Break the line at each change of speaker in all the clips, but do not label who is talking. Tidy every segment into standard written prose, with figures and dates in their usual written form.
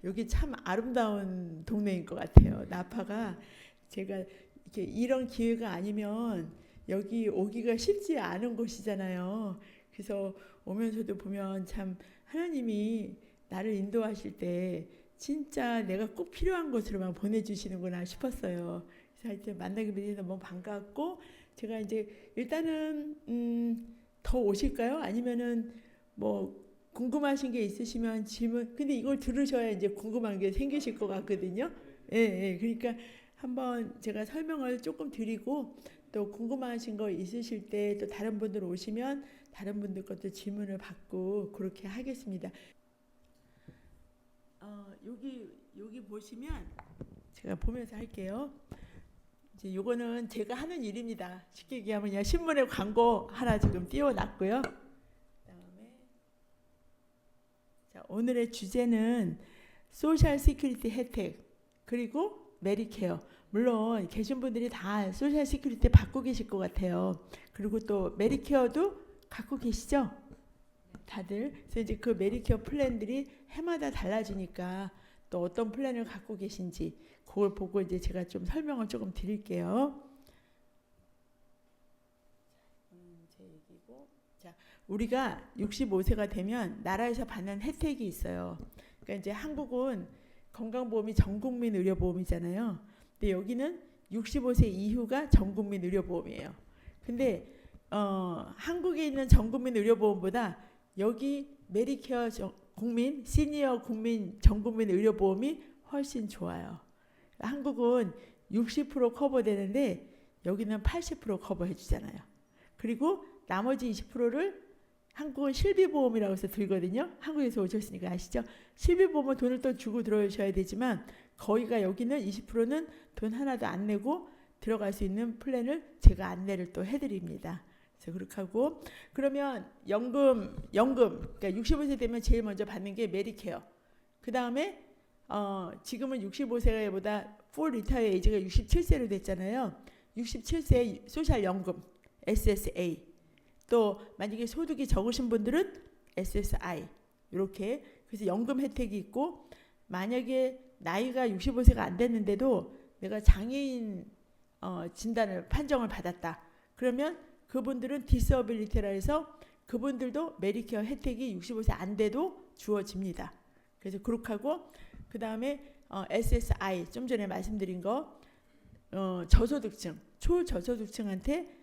여기 참 아름다운 동네인 것 같아요. 나파가 제가 이렇게 이런 기회가 아니면 여기 오기가 쉽지 않은 곳이잖아요. 그래서 오면서도 보면 참 하나님이 나를 인도하실 때 진짜 내가 꼭 필요한 곳으로만 보내주시는구나 싶었어요. 그래서 하여튼 만나게 되니 너무 반갑고 제가 이제 일단은 더 오실까요? 아니면은 뭐 궁금하신 게 있으시면 질문. 근데 이걸 들으셔야 이제 궁금한 게 생기실 것 같거든요. 예, 예. 그러니까 한번 제가 설명을 조금 드리고 또 궁금하신 거 있으실 때 또 다른 분들 오시면 다른 분들 것도 질문을 받고 그렇게 하겠습니다. 여기 보시면 제가 보면서 할게요. 이제 요거는 제가 하는 일입니다. 쉽게 얘기하면 그냥 신문에 광고 하나 지금 띄워놨고요. 그다음에 자, 오늘의 주제는 소셜 시큐리티 혜택 그리고 메디케어. 물론 계신 분들이 다 소셜 시큐리티 받고 계실 것 같아요. 그리고 또 메디케어도 갖고 계시죠? 다들. 그래서 이제 그 메디케어 플랜들이 해마다 달라지니까 또 어떤 플랜을 갖고 계신지 그걸 보고 이제 제가 좀 설명을 조금 드릴게요. 제 얘기고. 자, 우리가 65세가 되면 나라에서 받는 혜택이 있어요. 그러니까 이제 한국은 건강보험이 전국민 의료보험이잖아요. 근데 여기는 65세 이후가 전국민 의료보험이에요. 근데 한국에 있는 전국민 의료보험보다 여기 메디케어 국민, 시니어 국민, 전국민 의료보험이 훨씬 좋아요. 한국은 60% 커버되는데 여기는 80% 커버해 주잖아요. 그리고 나머지 20%를 한국은 실비보험이라고 해서 들거든요. 한국에서 오셨으니까 아시죠? 실비보험은 돈을 또 주고 들어오셔야 되지만 거기가 여기는 20%는 돈 하나도 안 내고 들어갈 수 있는 플랜을 제가 안내를 또 해드립니다. 그래서 그렇게 하고 그러면 연금 그러니까 65세 되면 제일 먼저 받는 게 메디케어. 그 다음에 지금은 65세보다 풀 리타이어 에이지가 67세로 됐잖아요. 67세 소셜 연금 SSA. 또 만약에 소득이 적으신 분들은 SSI 이렇게. 그래서 연금 혜택이 있고 만약에 나이가 65세가 안 됐는데도 내가 장애인 진단을 판정을 받았다. 그러면 그분들은 디서빌리티라 해서 그분들도 메디케어 혜택이 65세 안 돼도 주어집니다. 그래서 그렇게 하고 그 다음에 SSI 좀 전에 말씀드린 거 저소득층 초저소득층한테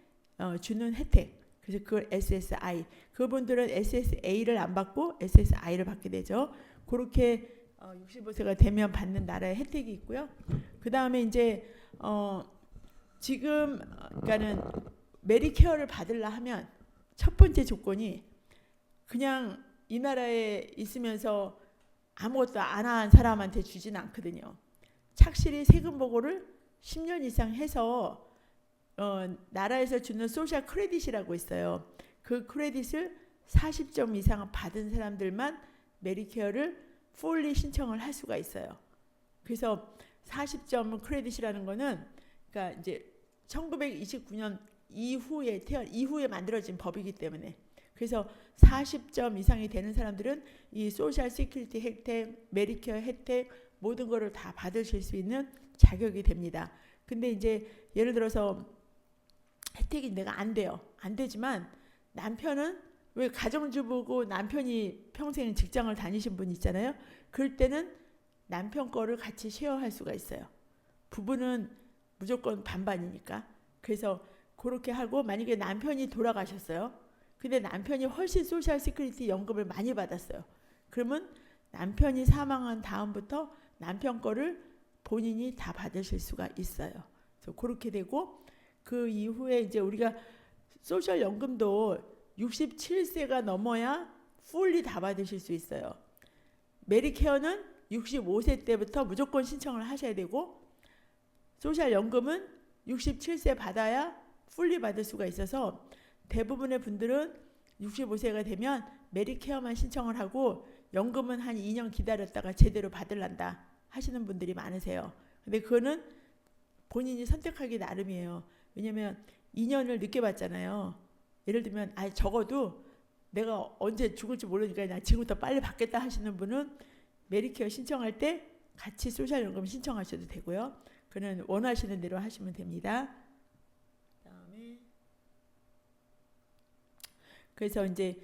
주는 혜택. 그래서 그걸 SSI. 그분들은 SSA를 안 받고 SSI를 받게 되죠. 그렇게 65세가 되면 받는 나라의 혜택이 있고요. 그 다음에 이제 지금 그러니까는 메디케어를 받으려 하면 첫 번째 조건이 그냥 이 나라에 있으면서 아무것도 안 한 사람한테 주진 않거든요. 착실히 세금 보고를 10년 이상 해서 나라에서 주는 소셜 크레딧이라고 있어요. 그 크레딧을 40점 이상 받은 사람들만 메디케어를 풀리 신청을 할 수가 있어요. 그래서 40점 크레딧이라는 거는 그러니까 이제 1929년 이후에 만들어진 법이기 때문에 그래서 40점 이상이 되는 사람들은 이 소셜 시큐리티 혜택, 메디케어 혜택 모든 거를 다 받으실 수 있는 자격이 됩니다. 근데 이제 예를 들어서 혜택이 내가 안 돼요. 안 되지만 남편은 왜 가정주부고 남편이 평생 직장을 다니신 분 있잖아요. 그럴 때는 남편 거를 같이 쉐어할 수가 있어요. 부부는 무조건 반반이니까. 그래서 그렇게 하고 만약에 남편이 돌아가셨어요. 근데 남편이 훨씬 소셜 시큐리티 연금을 많이 받았어요. 그러면 남편이 사망한 다음부터 남편 거를 본인이 다 받으실 수가 있어요. 그래서 그렇게 되고 그 이후에 이제 우리가 소셜 연금도 67세가 넘어야 풀리 다 받으실 수 있어요. 메디케어는 65세 때부터 무조건 신청을 하셔야 되고 소셜 연금은 67세 받아야 풀리 받을 수가 있어서 대부분의 분들은 65세가 되면 메디케어만 신청을 하고 연금은 한 2년 기다렸다가 제대로 받으란다 하시는 분들이 많으세요. 근데 그거는 본인이 선택하기 나름이에요. 왜냐면 2년을 늦게 받잖아요. 예를 들면 적어도 내가 언제 죽을지 모르니까 나 지금부터 빨리 받겠다 하시는 분은 메디케어 신청할 때 같이 소셜연금 신청하셔도 되고요. 그는 원하시는 대로 하시면 됩니다. 그다음에 그래서 이제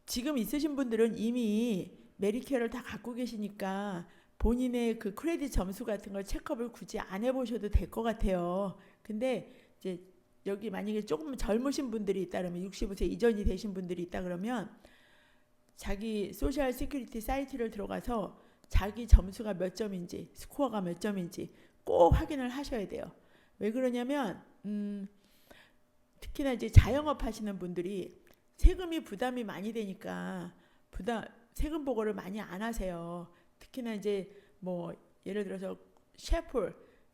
지금 있으신 분들은 이미 메디케어를 다 갖고 계시니까 본인의 그 크레딧 점수 같은 걸 체크업을 굳이 안 해보셔도 될 것 같아요. 근데 이제 여기 만약에 조금 젊으신 분들이 있다 그러면 65세 이전이 되신 분들이 있다 그러면 자기 소셜 시큐리티 사이트를 들어가서 자기 점수가 몇 점인지 스코어가 몇 점인지 꼭 확인을 하셔야 돼요. 왜 그러냐면 특히나 이제 자영업 하시는 분들이 세금이 부담이 많이 되니까 세금 보고를 많이 안 하세요. 특히나 이제 뭐 예를 들어서 셰프,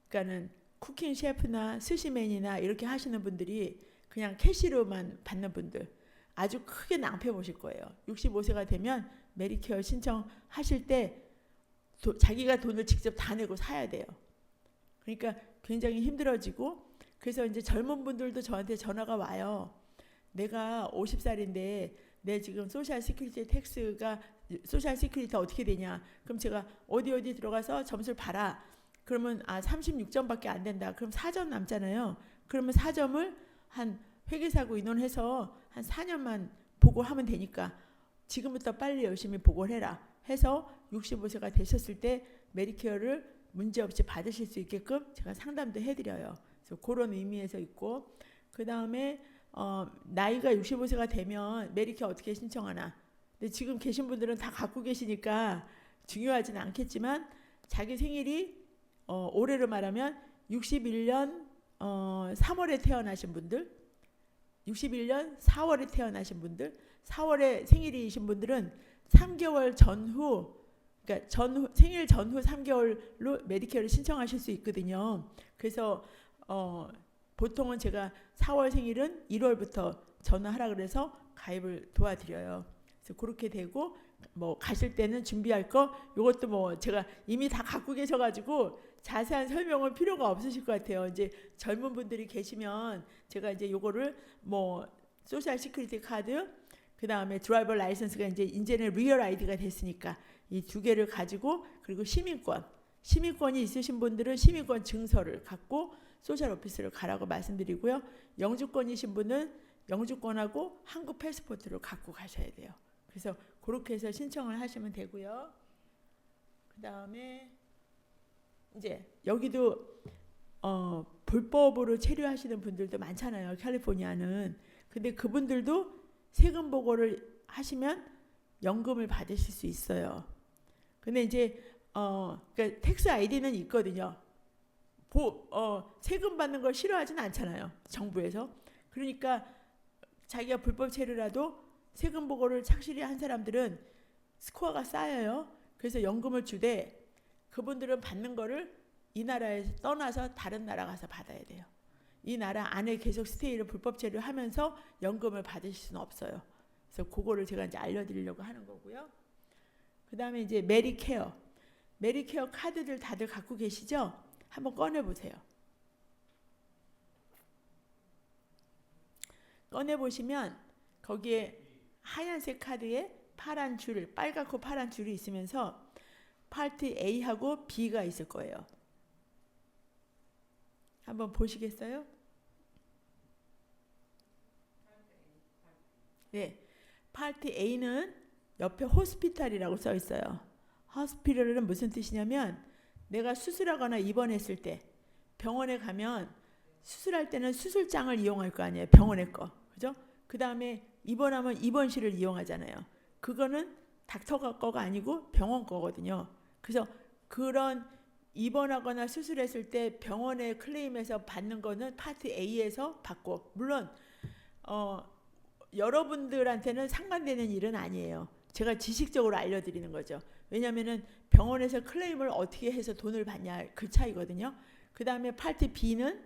그러니까는 쿠킹 셰프나 스시맨이나 이렇게 하시는 분들이 그냥 캐시로만 받는 분들 아주 크게 낭패 보실 거예요. 65세가 되면 메디케어 신청하실 때 자기가 돈을 직접 다 내고 사야 돼요. 그러니까 굉장히 힘들어지고, 그래서 이제 젊은 분들도 저한테 전화가 와요. 내가 50살인데 내 지금 소셜 시큐리티 어떻게 되냐. 그럼 제가 어디 들어가서 점수를 봐라. 그러면 36점밖에 안 된다. 그럼 4점 남잖아요. 그러면 4점을 한 회계사하고 의논해서 한 4년만 보고하면 되니까 지금부터 빨리 열심히 보고를 해라 해서 65세가 되셨을 때 메디케어를 문제없이 받으실 수 있게끔 제가 상담도 해드려요. 그래서 그런 의미에서 있고, 그 다음에 나이가 65세가 되면 메디케어 어떻게 신청하나. 근데 지금 계신 분들은 다 갖고 계시니까 중요하지는 않겠지만 자기 생일이 올해로 말하면 61년 3월에 태어나신 분들, 61년 4월에 태어나신 분들, 4월에 생일이신 분들은 3개월 전후, 그러니까 생일 전후 3개월로 메디케어를 신청하실 수 있거든요. 그래서 보통은 제가 4월 생일은 1월부터 전화하라 그래서 가입을 도와드려요. 그래서 그렇게 되고, 뭐 가실 때는 준비할 거 이것도 뭐 제가 이미 다 갖고 계셔가지고 자세한 설명은 필요가 없으실 것 같아요. 이제 젊은 분들이 계시면 제가 이제 요거를 뭐 소셜 시큐리티 카드, 그 다음에 드라이버 라이선스가 이제는 리얼 아이디가 됐으니까 이 두 개를 가지고, 그리고 시민권이 있으신 분들은 시민권 증서를 갖고 소셜 오피스를 가라고 말씀드리고요. 영주권이신 분은 영주권하고 한국 패스포트를 갖고 가셔야 돼요. 그래서 그렇게 해서 신청을 하시면 되고요. 그 다음에 이제 여기도 불법으로 체류하시는 분들도 많잖아요. 캘리포니아는. 근데 그분들도 세금 보고를 하시면 연금을 받으실 수 있어요. 근데 이제 그러니까 텍스 아이디는 있거든요. 세금 받는 걸 싫어하진 않잖아요. 정부에서. 그러니까 자기가 불법 체류라도 세금 보고를 착실히 한 사람들은 스코어가 쌓여요. 그래서 연금을 주되 그분들은 받는 거를 이 나라에서 떠나서 다른 나라 가서 받아야 돼요. 이 나라 안에 계속 스테이를 불법 체류하면서 연금을 받으실 수는 없어요. 그래서 그거를 제가 이제 알려드리려고 하는 거고요. 그 다음에 이제 메디케어 카드들 다들 갖고 계시죠? 한번 꺼내보세요. 꺼내보시면 거기에 하얀색 카드에 파란 줄, 빨갛고 파란 줄이 있으면서 파트 A하고 B가 있을 거예요. 한번 보시겠어요? 네, 파트 A는 옆에 호스피탈이라고 써 있어요. 호스피탈은 무슨 뜻이냐면 내가 수술하거나 입원했을 때 병원에 가면 수술할 때는 수술장을 이용할 거 아니에요. 병원의 거. 그죠? 그 다음에 입원하면 입원실을 이용하잖아요. 그거는 닥터 거가 아니고 병원 거거든요. 그래서 그런 입원하거나 수술했을 때 병원에 클레임해서 받는 거는 파트 A에서 받고, 물론 여러분들한테는 상관되는 일은 아니에요. 제가 지식적으로 알려드리는 거죠. 왜냐하면 병원에서 클레임을 어떻게 해서 돈을 받냐 그 차이거든요. 그 다음에 파트 B는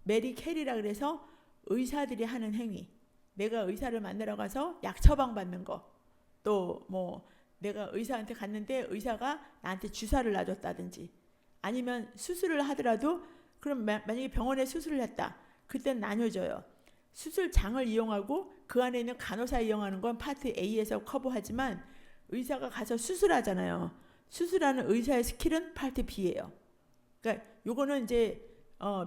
메디케어라 그래서 의사들이 하는 행위. 내가 의사를 만나러 가서 약 처방 받는 거. 또 뭐 내가 의사한테 갔는데 의사가 나한테 주사를 놔줬다든지, 아니면 수술을 하더라도 그럼 만약에 병원에 수술을 했다. 그땐 나눠줘요. 수술장을 이용하고 그 안에 있는 간호사 이용하는 건 파트 A에서 커버하지만 의사가 가서 수술하잖아요. 수술하는 의사의 스킬은 파트 B예요. 그러니까 요거는 이제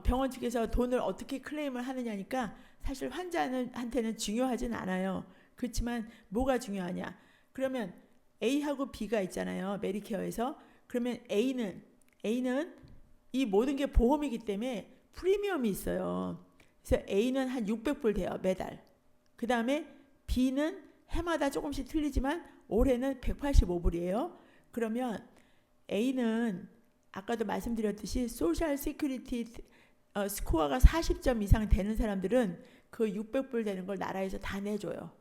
병원 측에서 돈을 어떻게 클레임을 하느냐니까 사실 환자한테는 중요하진 않아요. 그렇지만 뭐가 중요하냐? 그러면 A하고 B가 있잖아요. 메디케어에서. 그러면 A는 이 모든 게 보험이기 때문에 프리미엄이 있어요. 그래서 A는 한 600불 돼요. 매달. 그 다음에 B는 해마다 조금씩 틀리지만 올해는 185불이에요. 그러면 A는 아까도 말씀드렸듯이 소셜 시큐리티 스코어가 40점 이상 되는 사람들은 그 600불 되는 걸 나라에서 다 내줘요.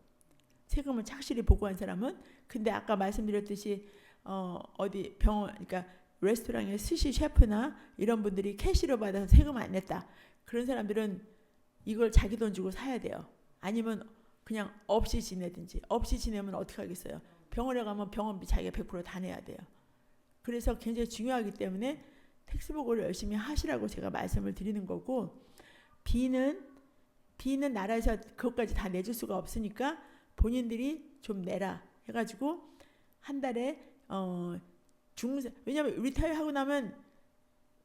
세금을 착실히 보고한 사람은. 근데 아까 말씀드렸듯이 어디 병원, 그러니까 레스토랑의 스시 셰프나 이런 분들이 캐시로 받아서 세금 안 냈다. 그런 사람들은 이걸 자기 돈 주고 사야 돼요. 아니면 그냥 없이 지내든지. 없이 지내면 어떻게 하겠어요? 병원에 가면 병원비 자기가 100% 다 내야 돼요. 그래서 굉장히 중요하기 때문에 텍스 보고를 열심히 하시라고 제가 말씀을 드리는 거고, B는 나라에서 그것까지 다 내줄 수가 없으니까 본인들이 좀 내라 해가지고 한 달에 왜냐하면 리타이어 하고 나면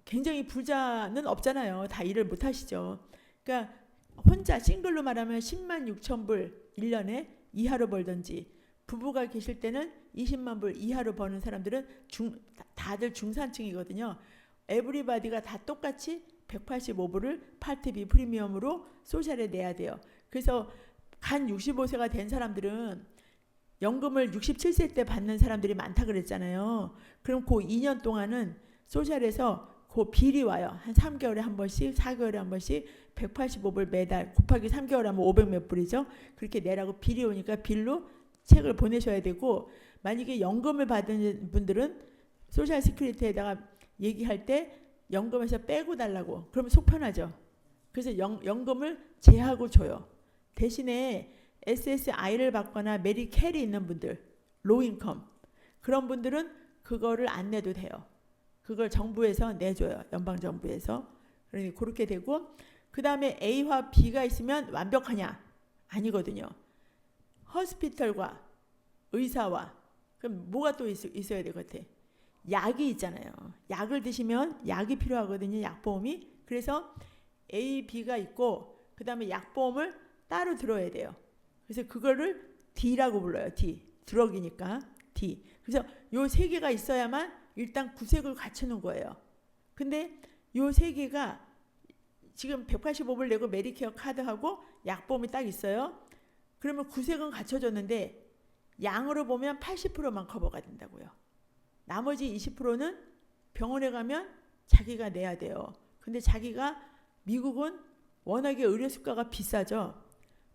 굉장히 부자는 없잖아요. 다 일을 못 하시죠. 그러니까 혼자 싱글로 말하면 10만 6천 불 1년에 이하로 벌든지, 부부가 계실 때는 20만 불 이하로 버는 사람들은 다들 중산층이거든요. 에브리바디가 다 똑같이 185불을 파트 B 프리미엄으로 소셜에 내야 돼요. 그래서 간 65세가 된 사람들은 연금을 67세 때 받는 사람들이 많다 그랬잖아요. 그럼 그 2년 동안은 소셜에서 그 빌이 와요. 한 3개월에 한 번씩, 4개월에 한 번씩 185불 매달 곱하기 3개월 하면 500 몇 불이죠. 그렇게 내라고 빌이 오니까 빌로 책을 보내셔야 되고, 만약에 연금을 받은 분들은 소셜 시큐리티에다가 얘기할 때 연금에서 빼고 달라고. 그러면 속 편하죠. 그래서 연금을 제하고 줘요. 대신에 SSI를 받거나 메디켈이 있는 분들, 로인컴, 그런 분들은 그거를 안 내도 돼요. 그걸 정부에서 내줘요. 연방정부에서. 그러니 그렇게 되고, 그 다음에 A와 B가 있으면 완벽하냐? 아니거든요. 허스피털과 의사와, 그럼 뭐가 또 있어야 될 것 같아? 약이 있잖아요. 약을 드시면 약이 필요하거든요. 약보험이. 그래서 A, B가 있고 그 다음에 약보험을 따로 들어야 돼요. 그래서 그거를 D라고 불러요. D. 드럭이니까 D. 그래서 요 세 개가 있어야만 일단 구색을 갖추는 거예요. 근데 요 세 개가 지금 185불 내고 메디케어 카드하고 약보험이 딱 있어요. 그러면 구색은 갖춰졌는데 양으로 보면 80%만 커버가 된다고요. 나머지 20%는 병원에 가면 자기가 내야 돼요. 근데 자기가, 미국은 워낙에 의료 수가가 비싸죠.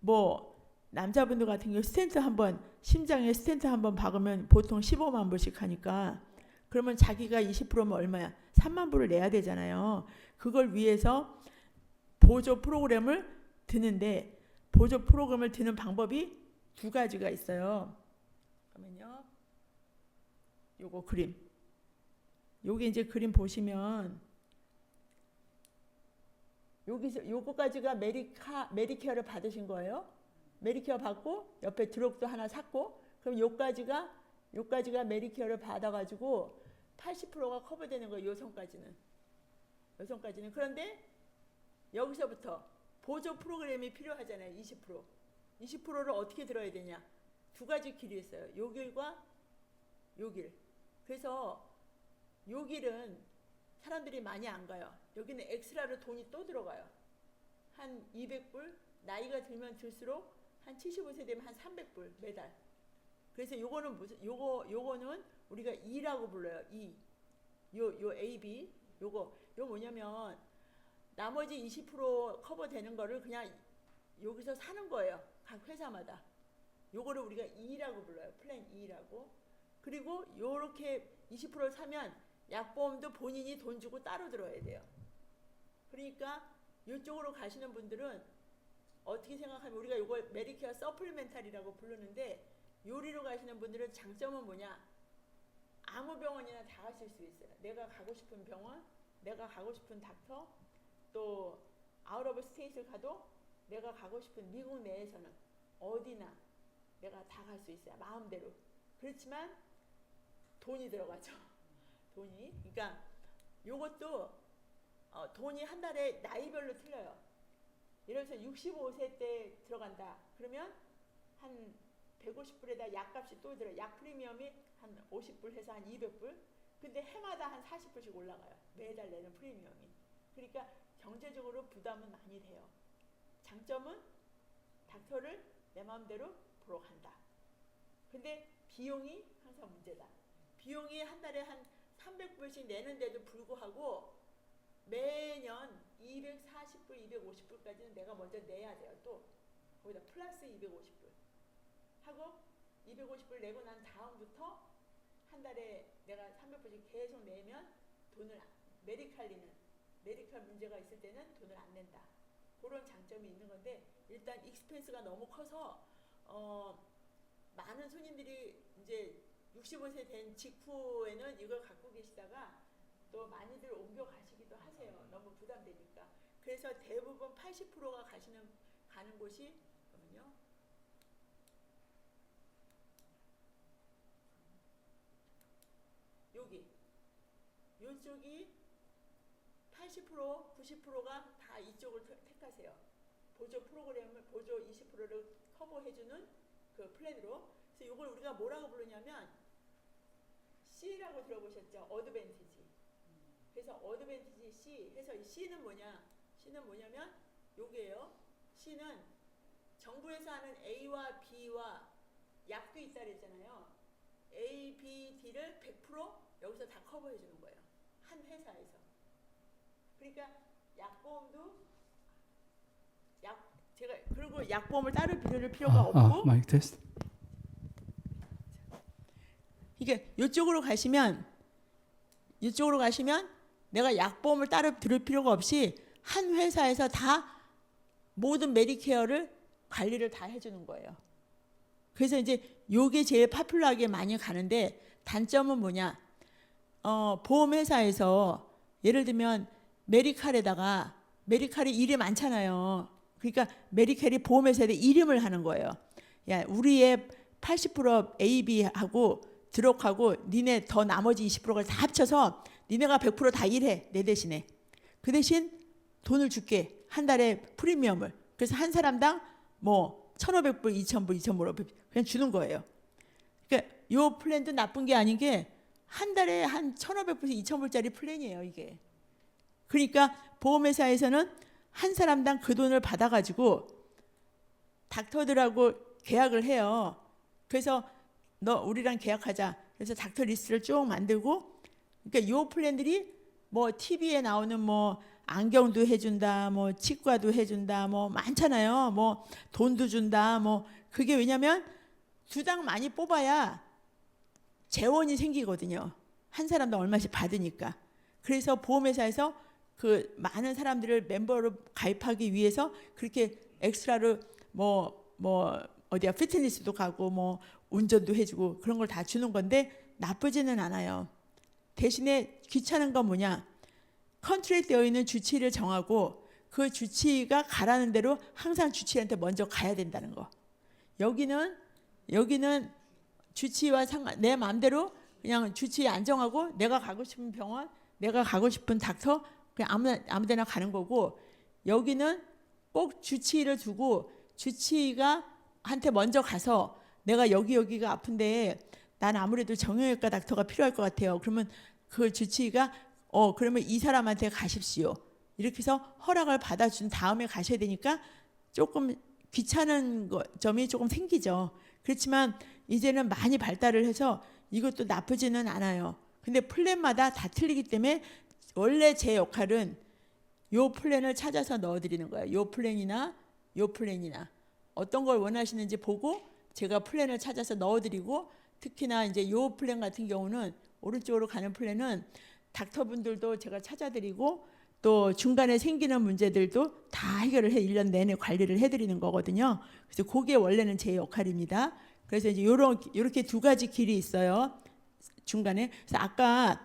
뭐 남자분들 같은 경우 스텐트 한번, 심장에 스텐트 한번 박으면 보통 15만 불씩 하니까, 그러면 자기가 20%면 얼마야? 3만 불을 내야 되잖아요. 그걸 위해서 보조 프로그램을 드는데, 보조 프로그램을 드는 방법이 두 가지가 있어요. 그러면요, 요거 그림. 요게 이제 그림 보시면 여기서 요거까지가 메디케어를 받으신 거예요. 메디케어 받고 옆에 드럭도 하나 샀고, 그럼 요까지가 메디케어를 받아가지고 80%가 커버되는 거예요. 요 선까지는. 그런데 여기서부터 보조 프로그램이 필요하잖아요. 20%. 20%를 어떻게 들어야 되냐? 두 가지 길이 있어요. 요 길과 요 길. 그래서 요 길은 사람들이 많이 안 가요. 여기는 엑스트라로 돈이 또 들어가요. 한 200불, 나이가 들면 들수록 한 75세 되면 한 300불 매달. 그래서 요거는 요거는 우리가 E라고 불러요. E. 요 AB. 요거 뭐냐면 나머지 20% 커버되는 거를 그냥 여기서 사는 거예요. 각 회사마다. 요거를 우리가 E라고 불러요. 플랜 E라고. 그리고 요렇게 20%를 사면 약보험도 본인이 돈 주고 따로 들어야 돼요. 그러니까 이쪽으로 가시는 분들은 어떻게 생각하면, 우리가 요걸 메디케어 서플리멘탈이라고 부르는데, 요리로 가시는 분들은 장점은 뭐냐? 아무 병원이나 다 가실 수 있어요. 내가 가고 싶은 병원, 내가 가고 싶은 닥터, 또 아웃 오브 스테이트를 가도 내가 가고 싶은 미국 내에서는 어디나 내가 다 갈 수 있어요. 마음대로. 그렇지만 돈이 들어가죠. 돈이. 그러니까 요것도 돈이 한 달에 나이별로 틀려요. 예를 들어서 65세 때 들어간다. 그러면 한 150불에다 약값이 또 들어요. 약 프리미엄이 한 50불 해서 한 200불. 근데 해마다 한 40불씩 올라가요. 매달 내는 프리미엄이. 그러니까 경제적으로 부담은 많이 돼요. 장점은 닥터를 내 마음대로 보러 간다. 근데 비용이 항상 문제다. 비용이 한 달에 한 300불씩 내는데도 불구하고 매년 240불, 250불까지는 내가 먼저 내야 돼요. 또 거기다 플러스 250불 하고 250불 내고 난 다음부터 한 달에 내가 300불씩 계속 내면 돈을 메디칼 문제가 있을 때는 돈을 안 낸다. 그런 장점이 있는 건데 일단 익스펜스가 너무 커서 많은 손님들이 이제 65세 된 직후에는 이걸 갖고 계시다가 또 많이들 옮겨 가시기도 하세요. 너무 부담되니까. 그래서 대부분 80%가 가는 곳이 잠깐만요. 요쪽이 80%, 90%가 다 이쪽을 택하세요. 보조 프로그램을 보조 20%를 커버해주는 그 플랜으로. 그래서 이걸 우리가 뭐라고 부르냐면 C라고 들어보셨죠? 어드밴티지. 그래서 어드밴티지 C 해서 이 C는 뭐냐? C는 뭐냐면 요게요. C는 정부에서 하는 A와 B와 약도 있다 그랬잖아요. A, B, D를 100% 여기서 다 커버해 주는 거예요. 한 회사에서. 그러니까 약보험도 제가 그리고 약보험을 따로 비를 필요가 없고
마이크 테스트.
이게 이쪽으로 가시면 내가 약보험을 따로 들을 필요가 없이 한 회사에서 다 모든 메디케어를 관리를 다 해주는 거예요. 그래서 이제 요게 제일 파퓰러하게 많이 가는데 단점은 뭐냐? 보험회사에서 예를 들면 메디칼이 일이 많잖아요. 그러니까 메디칼이 보험회사에 이름을 하는 거예요. 야, 우리의 80% AB하고 드럭하고 니네 더 나머지 20%를 다 합쳐서 니네가 100% 다 일해. 내 대신에. 그 대신 돈을 줄게. 한 달에 프리미엄을. 그래서 한 사람당 뭐 1,500불, 2,000불, 2,500불 그냥 주는 거예요. 그러니까 요 플랜도 나쁜 게 아닌 게 한 달에 한 1,500불에서 2,000불짜리 플랜이에요, 이게. 그러니까 보험회사에서는 한 사람당 그 돈을 받아가지고 닥터들하고 계약을 해요. 그래서 너 우리랑 계약하자. 그래서 닥터 리스트를 쭉 만들고, 그러니까 요 플랜들이 뭐 TV에 나오는 뭐 안경도 해준다, 뭐 치과도 해준다, 뭐 많잖아요. 뭐 돈도 준다, 뭐 그게 왜냐면 주당 많이 뽑아야 재원이 생기거든요. 한 사람당 얼마씩 받으니까. 그래서 보험회사에서 그 많은 사람들을 멤버로 가입하기 위해서 그렇게 엑스트라로 뭐 어디야 피트니스도 가고 뭐 운전도 해주고 그런 걸 다 주는 건데 나쁘지는 않아요. 대신에 귀찮은 건 뭐냐? 컨트랙 되어 있는 주치의를 정하고 그 주치의가 가라는 대로 항상 주치의한테 먼저 가야 된다는 거. 여기는 주치의와 내 마음대로 그냥 주치의 안정하고 내가 가고 싶은 병원, 내가 가고 싶은 닥터 그냥 아무데나 가는 거고, 여기는 꼭 주치의를 두고 주치의가 한테 먼저 가서 내가 여기가 아픈데 난 아무래도 정형외과 닥터가 필요할 것 같아요. 그러면 그 주치의가 그러면 이 사람한테 가십시오. 이렇게 해서 허락을 받아준 다음에 가셔야 되니까 조금 귀찮은 점이 조금 생기죠. 그렇지만 이제는 많이 발달을 해서 이것도 나쁘지는 않아요. 근데 플랜마다 다 틀리기 때문에 원래 제 역할은 요 플랜을 찾아서 넣어드리는 거예요. 요 플랜이나 어떤 걸 원하시는지 보고 제가 플랜을 찾아서 넣어드리고, 특히나 이제 요 플랜 같은 경우는 오른쪽으로 가는 플랜은 닥터분들도 제가 찾아드리고 또 중간에 생기는 문제들도 다 해결을 해 1년 내내 관리를 해드리는 거거든요. 그래서 그게 원래는 제 역할입니다. 그래서 이제 요렇게 두 가지 길이 있어요. 중간에. 그래서 아까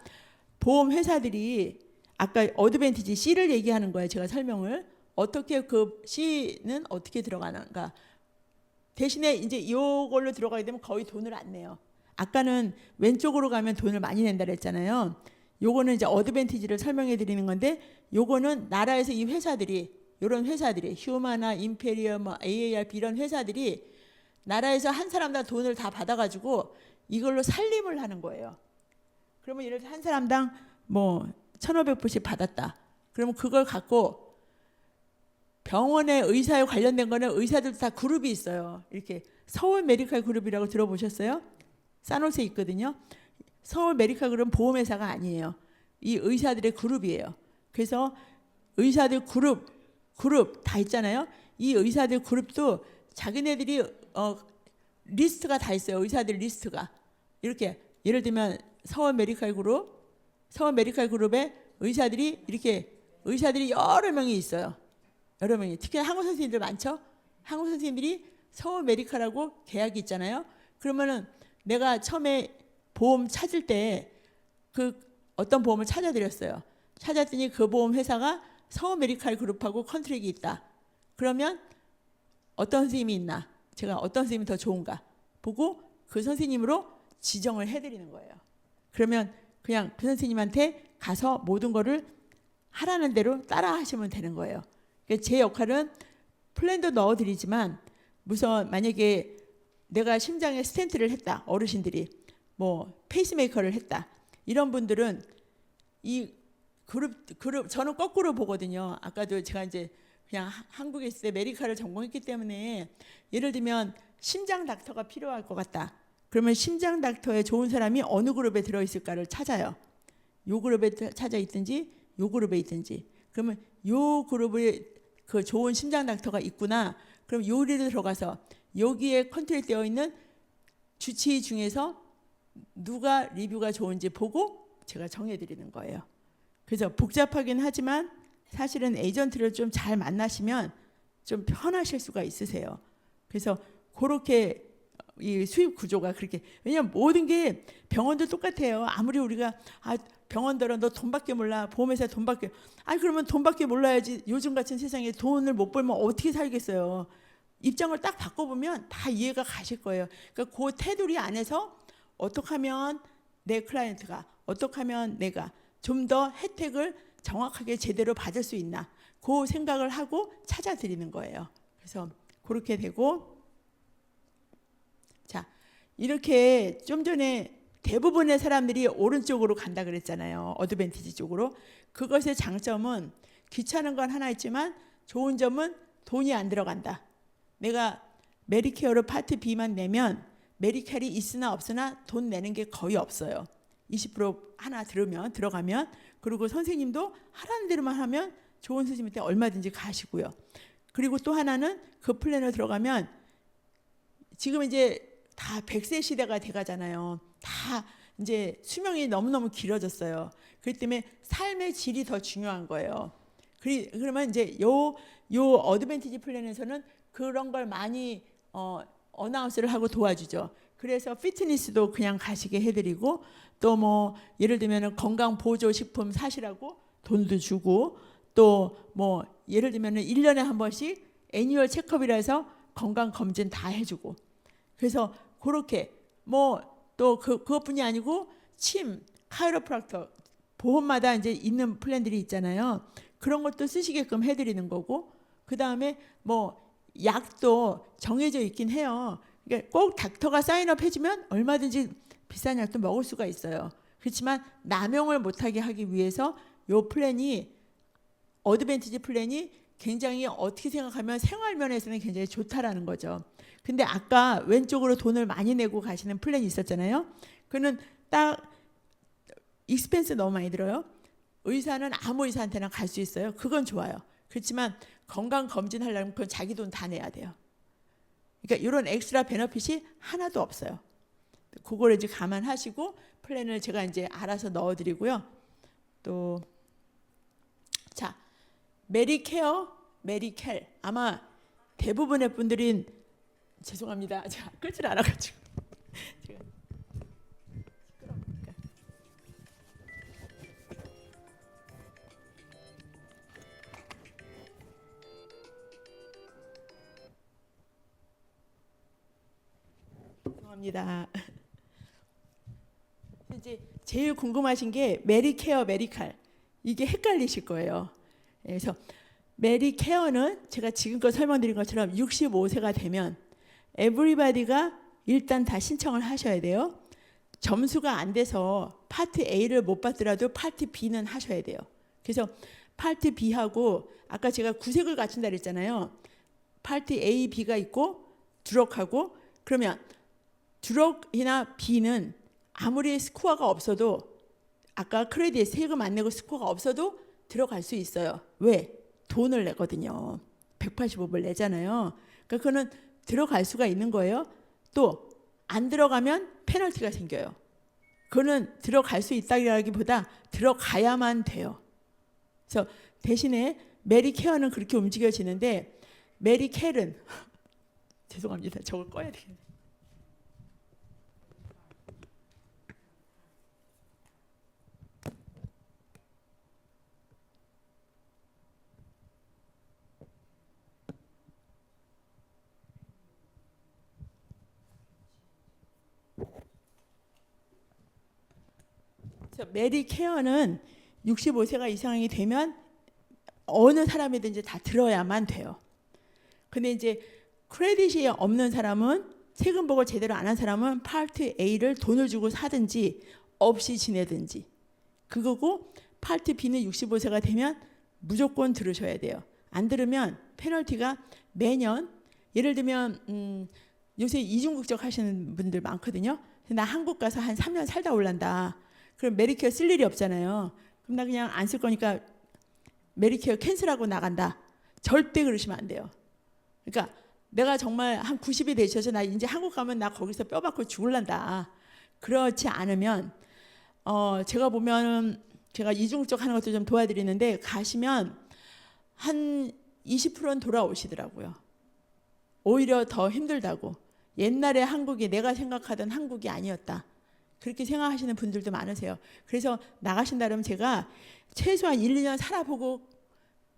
보험 회사들이 아까 어드밴티지 C를 얘기하는 거예요. 제가 설명을. 어떻게 그 C는 어떻게 들어가는가. 대신에 이제 이걸로 들어가게 되면 거의 돈을 안 내요. 아까는 왼쪽으로 가면 돈을 많이 낸다 그랬잖아요. 요거는 이제 어드밴티지를 설명해 드리는 건데, 요거는 나라에서 이 회사들이, 이런 회사들이 휴마나 임페리어 뭐 AARP 이런 회사들이 나라에서 한 사람당 돈을 다 받아가지고 이걸로 살림을 하는 거예요. 그러면 예를 들어 한 사람당 뭐 1,500불씩 받았다. 그러면 그걸 갖고 병원의 의사에 관련된 거는 의사들도 다 그룹이 있어요. 이렇게 서울 메디칼 그룹이라고 들어보셨어요? 산호세 있거든요. 서울 메디칼 그룹은 보험회사가 아니에요. 이 의사들의 그룹이에요. 그래서 의사들 그룹 다 있잖아요. 이 의사들 그룹도 자기네들이 리스트가 다 있어요. 의사들 리스트가. 이렇게 예를 들면 서울 메디칼 그룹에 의사들이 여러 명이 있어요. 여러 명이. 특히 한국 선생님들 많죠? 한국 선생님들이 서울 메디칼하고 계약이 있잖아요. 그러면은 내가 처음에 보험 찾을 때 그 어떤 보험을 찾아드렸어요. 찾았더니 그 보험 회사가 서울 메디칼 그룹하고 컨트랙이 있다. 그러면 어떤 선생님이 있나? 제가 어떤 선생님이 더 좋은가? 보고 그 선생님으로 지정을 해드리는 거예요. 그러면 그냥 그 선생님한테 가서 모든 거를 하라는 대로 따라 하시면 되는 거예요. 그러니까 제 역할은 플랜도 넣어드리지만 우선 만약에 내가 심장에 스텐트를 했다. 어르신들이 뭐 페이스메이커를 했다. 이런 분들은 이 그룹 저는 거꾸로 보거든요. 아까도 제가 이제 그냥 한국에 있을 때 메디칼을 전공했기 때문에 예를 들면 심장 닥터가 필요할 것 같다. 그러면 심장 닥터에 좋은 사람이 어느 그룹에 들어있을까를 찾아요. 요 그룹에 찾아 있든지 요 그룹에 있든지. 그러면 요 그룹에 그 좋은 심장 닥터가 있구나. 그럼 요리를 들어가서 여기에 컨트롤되어 있는 주치의 중에서 누가 리뷰가 좋은지 보고 제가 정해드리는 거예요. 그래서 복잡하긴 하지만 사실은 에이전트를 좀 잘 만나시면 좀 편하실 수가 있으세요. 그래서 그렇게 이 수입 구조가 그렇게, 왜냐면 모든 게 병원도 똑같아요. 아무리 우리가 병원들은 너 돈밖에 몰라, 보험회사 돈밖에, 그러면 돈밖에 몰라야지. 요즘 같은 세상에 돈을 못 벌면 어떻게 살겠어요. 입장을 딱 바꿔보면 다 이해가 가실 거예요. 그러니까 그 테두리 안에서 어떻게 하면 내 클라이언트가, 어떻게 하면 내가 좀 더 혜택을 정확하게 제대로 받을 수 있나, 그 생각을 하고 찾아드리는 거예요. 그래서 그렇게 되고, 자, 이렇게 좀 전에 대부분의 사람들이 오른쪽으로 간다 그랬잖아요. 어드밴티지 쪽으로. 그것의 장점은 귀찮은 건 하나 있지만 좋은 점은 돈이 안 들어간다. 내가 메디케어로 파트 B만 내면 메디칼이 있으나 없으나 돈 내는 게 거의 없어요. 20% 하나 들어가면, 그리고 선생님도 하라는 대로만 하면 좋은 선생님한테 얼마든지 가시고요. 그리고 또 하나는 그 플랜으로 들어가면 지금 이제 다 100세 시대가 돼가잖아요. 다 이제 수명이 너무너무 길어졌어요. 그렇기 때문에 삶의 질이 더 중요한 거예요. 그러면 이제 요 어드밴티지 플랜에서는 그런 걸 많이 어나운스를 하고 도와주죠. 그래서 피트니스도 그냥 가시게 해드리고, 또 뭐 예를 들면 건강 보조 식품 사시라고 돈도 주고, 또 뭐 예를 들면 1년에 한 번씩 애니얼 체크업이라 해서 건강 검진 다 해주고. 그래서 그렇게 뭐 또 그것뿐이 아니고 침, 카이로프락터 보험마다 이제 있는 플랜들이 있잖아요. 그런 것도 쓰시게끔 해드리는 거고, 그 다음에 뭐 약도 정해져 있긴 해요. 그러니까 꼭 닥터가 사인업 해주면 얼마든지 비싼 약도 먹을 수가 있어요. 그렇지만 남용을 못하게 하기 위해서 요 플랜이, 어드밴티지 플랜이 굉장히 어떻게 생각하면 생활 면에서는 굉장히 좋다라는 거죠. 근데 아까 왼쪽으로 돈을 많이 내고 가시는 플랜이 있었잖아요. 그는 딱 익스펜스 너무 많이 들어요. 의사는 아무 의사한테나 갈 수 있어요. 그건 좋아요. 그렇지만 건강 검진 하려면 그건 자기 돈 다 내야 돼요. 그러니까 이런 엑스트라 베너핏이 하나도 없어요. 그걸 이제 감안하시고 플랜을 제가 이제 알아서 넣어드리고요. 또 자, 메디케어, 메디켈, 아마 대부분의 분들이, 죄송합니다, 제가 끌 줄 알아가지고 제가 시끄러우니까. 죄송합니다. 이제 제일 궁금하신 게 메디케어, 메디칼. 이게 헷갈리실 거예요. 그래서 메디케어는 제가 지금껏 설명드린 것처럼 65세가 되면 에브리바디가 일단 다 신청을 하셔야 돼요. 점수가 안 돼서 파트 A를 못 받더라도 파트 B는 하셔야 돼요. 그래서 파트 B하고 아까 제가 구색을 갖춘다 그랬잖아요. 파트 A, B가 있고 드럭하고, 그러면 드럭이나 B는 아무리 스코어가 없어도, 아까 크레딧 세금 안 내고 스코어가 없어도 들어갈 수 있어요. 왜? 돈을 내거든요. 185불 내잖아요. 그러니까 그거는 들어갈 수가 있는 거예요. 또 안 들어가면 페널티가 생겨요. 그거는 들어갈 수 있다기보다 들어가야만 돼요. 그래서 대신에 메디케어는 그렇게 움직여지는데, 메디켈은 죄송합니다. 저걸 꺼야 되겠네. 그래서 메디케어는 65세가 이상이 되면 어느 사람이든지 다 들어야만 돼요. 근데 이제 크레딧이 없는 사람은, 세금 보고 제대로 안 한 사람은 파트 A를 돈을 주고 사든지 없이 지내든지 그거고, 파트 B는 65세가 되면 무조건 들으셔야 돼요. 안 들으면 페널티가 매년, 예를 들면 요새 이중국적 하시는 분들 많거든요. 나 한국 가서 한 3년 살다 올란다. 그럼 메디케어 쓸 일이 없잖아요. 그럼 나 그냥 안 쓸 거니까 메디케어 캔슬하고 나간다. 절대 그러시면 안 돼요. 그러니까 내가 정말 한 90이 되셔서 나 이제 한국 가면 나 거기서 뼈 박고 죽을란다. 그렇지 않으면 제가 보면, 제가 이중국적 하는 것도 좀 도와드리는데, 가시면 한 20%는 돌아오시더라고요. 오히려 더 힘들다고. 옛날에 한국이 내가 생각하던 한국이 아니었다. 그렇게 생각하시는 분들도 많으세요. 그래서 나가신다 그러면 제가 최소한 1, 2년 살아보고